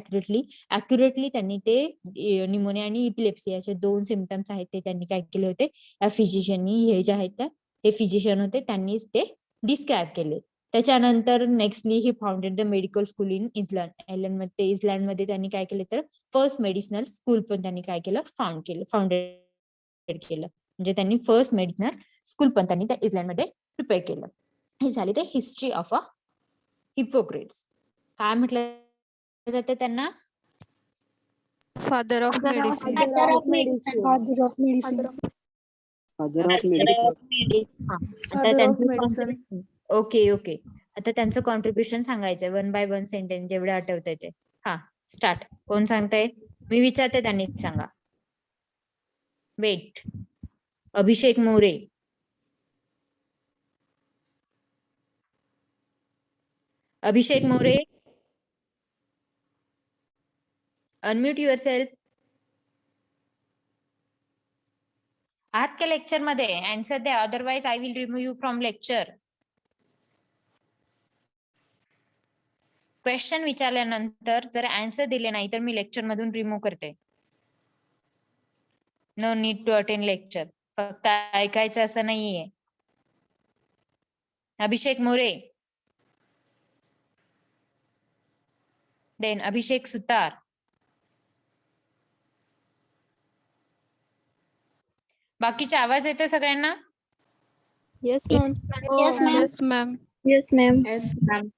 अॅक्युरेटली त्यांनी ते निमोनिया आणि एपिलेप्सी याचे 2 सिम्पटम्स आहेत ते त्यांनी काय केले होते, या फिजिशियननी, हे जे आहेत हे फिजिशियन होते त्यांनीच ते डिस्क्राईब केले. त्याच्यानंतर nextly he founded the medical school in इस्लँडमध्ये त्यांनी काय केलं तर फर्स्ट मेडिसिनल स्कूल पण त्यांनी काय केलं, फाउंडेड केलं. म्हणजे त्यांनी फर्स्ट मेडिसिनल स्कूल पण त्यांनी त्या इस्लँडमध्ये प्रिपेअर केलं. हे झाले ते हिस्ट्री ऑफ अ हिपोक्रेट्स. काय म्हटलं जातं त्यांना, father of medicine. Father of medicine. Father of medicine. आता Father of त्यांचं medicine. ओके आता त्यांचं कॉन्ट्रीब्युशन सांगायचंय 1 by 1 सेंटेन्स जेवढे आठवतंय ते. हा स्टार्ट. कोण सांगताय, मी विचारते त्यांनी सांगा. Wait. Abhishek More. Abhishek More. Unmute yourself. आहात का लेक्चर मध्ये? आन्सर द्या, otherwise I will remove you from lecture. Question विचारल्यानंतर जर आन्सर दिले नाही तर मी लेक्चर मधून रिमूव्ह करते. No need to attend lecture. फक्त ऐकायचं असं नाहीये. अभिषेक मोरे. देन अभिषेक सुतार. बाकीचा आवाज येतो सगळ्यांना? Yes, ma'am. Yes, ma'am. Yes, ma'am. Yes, ma'am. Yes, ma'am.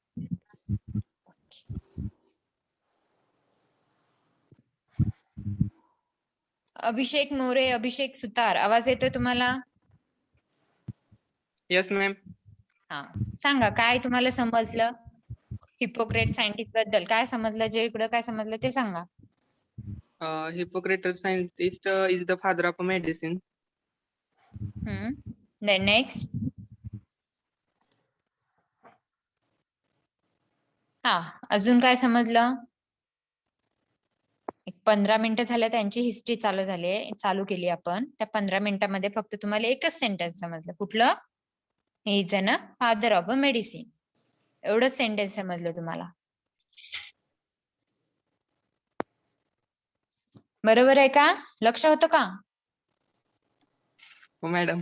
अभिषेक मोरे, अभिषेक सुतार, आवाज येतोय तुम्हाला? Yes ma'am. हा, सांगा काय तुम्हाला समजलं हिपोक्रेट सायंटिस्ट बद्दल? काय समजलं? जे इकडं काय समजलं ते सांगा. Hippocrates scientist is the father of medicine. Then next. हा, अजून काय समजलं? एक 15 मिनिटं झालं त्यांची हिस्ट्री चालू केली आपण. त्या 15 मिनिटांमध्ये फक्त तुम्हाला एकच सेंटेन्स समजलं. कुठलं? He is a father of a medicine. एवढंच सेंटेन्स समजलं तुम्हाला. बरोबर आहे का? लक्ष होतं का? हो मॅडम.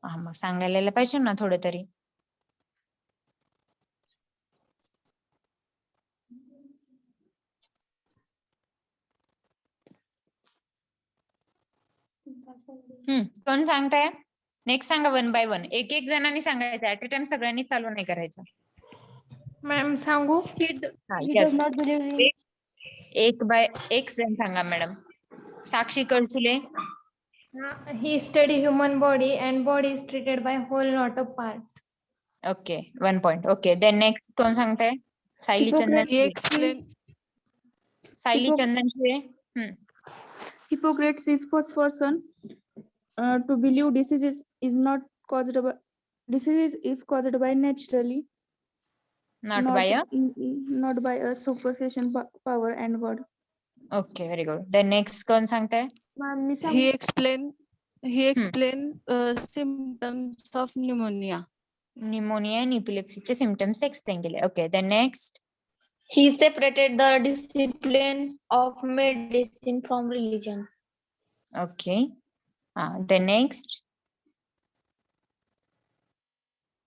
हा, मग सांगायला पाहिजे ना थोडं तरी. कोण सांगताय? नेक्स्ट सांगा, 1 बाय 1. एक जणांनी सांगायचं. ऍट अ टाइम सगळ्यांनी चालू नाही करायचं. मॅम सांगू? हा, yes. एक बाय एक जण सांगा madam. Sakshi Kalsule. He study human body and body is treated by whole, not a part. Okay, 1 point. Okay, then next कोण सांगताय? सायली चंदन. He explained. सायली चंदन शिवे. Hippocrates is first person to believe disease is not caused by naturally, not by a. not by a superstition power and word. Okay, very good. Then next कोण सांगताय? Ma'am मी He explained symptoms of pneumonia. निमोनिया आणि इपिलेप्सीचे symptoms explain केले. Okay, then next. He separated the discipline of medicine from religion. Okay, हा, then next.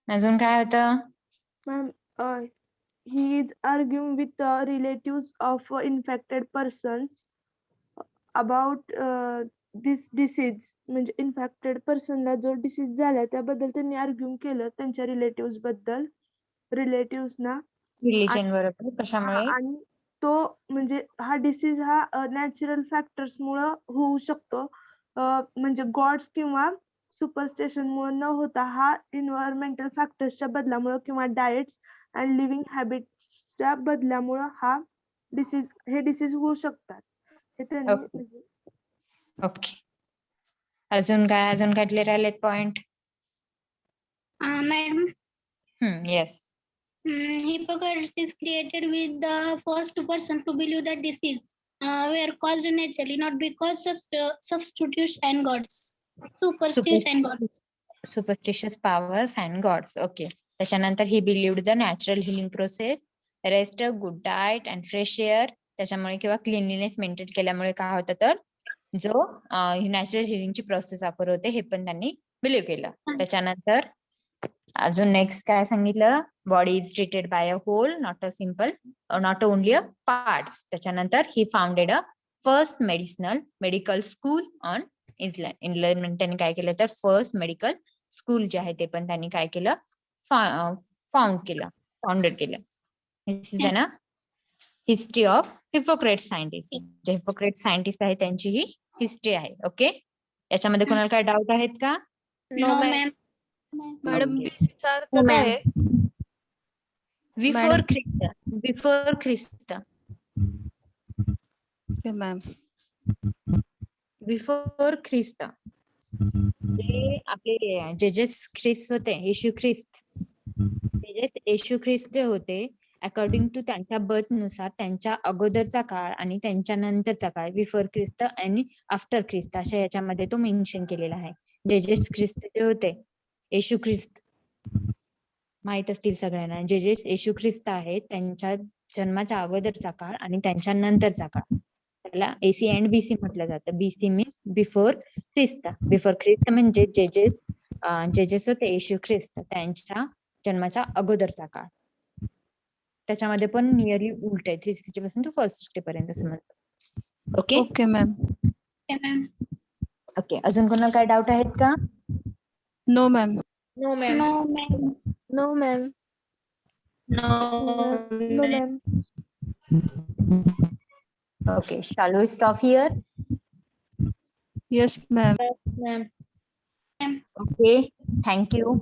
अजून काय होतं? Ma'am he is arguing with the relatives of infected persons about this disease. म्हणजे infected पर्सनला जो डिसीज झाला त्याबद्दल त्यांनी आर्ग्युम केलं त्यांच्या रिलेटिव्ह बद्दल. रिलेटिव्हना रिलिजन बरोबर. कशामुळे? आणि तो म्हणजे हा डिसीज हा नॅचरल फॅक्टर्स मुळे होऊ शकतो. म्हणजे गॉड्स किंवा सुपरस्टिशन मुळे न होता हा एन्व्हायरमेंटल फॅक्टर्सच्या बदलामुळे किंवा डाएट्स अँड लिव्हिंग हॅबिट्सच्या बदलामुळे हे डिसीज होऊ शकतात. हे त्यांनी Okay. म्हणजे ओके, अजून काय क्लिअर राहिलेत point? Madam, yes. Hippocrates is created with the first person to believe that disease were caused naturally, not because of substitutes and gods, superstitions and gods. Superstitious powers and gods. Okay, त्याच्यानंतर he believed the natural healing process, rest, good diet and fresh air. त्याच्यामुळे किंवा cleanliness maintain केल्यामुळे काय होतं तर जो natural हिलिंगची process अपर होते हे पण त्यांनी बिलीव्ह केलं. त्याच्यानंतर अजून नेक्स्ट काय सांगितलं? Body is treated by a whole, not only a parts. त्याच्यानंतर he founded a first medical school on England. त्यांनी काय केलं तर फर्स्ट मेडिकल स्कूल जे आहे ते पण त्यांनी काय केलं? फाउंडेड केलं. This is a history of Hippocrates scientist. जे हिपोक्रेट्स सायंटिस्ट आहे त्यांची ही हिस्ट्री आहे. ओके, याच्यामध्ये कोणाला काय डाऊट आहेत का? No, ma'am. Madam Okay. BC चा अर्थ No, काय ma'am. आहे? बिफोर ख्रिस्त. Okay, ma'am. बिफोर ख्रिस्त. जे आपले जेजेस ख्रिस्त होते, येशू ख्रिस्त, येशू ख्रिस्त जे होते, अकॉर्डिंग टू त्यांच्या बर्थ नुसार त्यांच्या अगोदरचा काळ आणि त्यांच्या नंतरचा काळ, बिफोर ख्रिस्त आणि आफ्टर ख्रिस्त अशा याच्यामध्ये तो मेन्शन केलेला आहे. जेजेस ख्रिस्त जे होते, येशू ख्रिस्त माहित असतील सगळ्यांना, जेजेस येशू ख्रिस्त आहेत त्यांच्या जन्माच्या अगोदरचा काळ आणि त्यांच्या नंतरचा काळ, त्याला AC अँड BC म्हटलं जातं. BC मीन्स बिफोर ख्रिस्त. बिफोर ख्रिस्त म्हणजे जेजेस होते येशू ख्रिस्त त्यांच्या जन्माच्या अगोदरचा काळ. त्याच्यामध्ये पण नियरली उलट आहे, 360 पासून तो 160 पर्यंत समजतो. Okay Okay, ma'am. Okay, ma'am. Okay. अजून कोणाला काय डाऊट आहेत का? No, ma'am. No, ma'am. No, ma'am. No, ma'am. No, ma'am. Okay, shall we stop here? Yes, ma'am. Ma'am. Okay, thank you.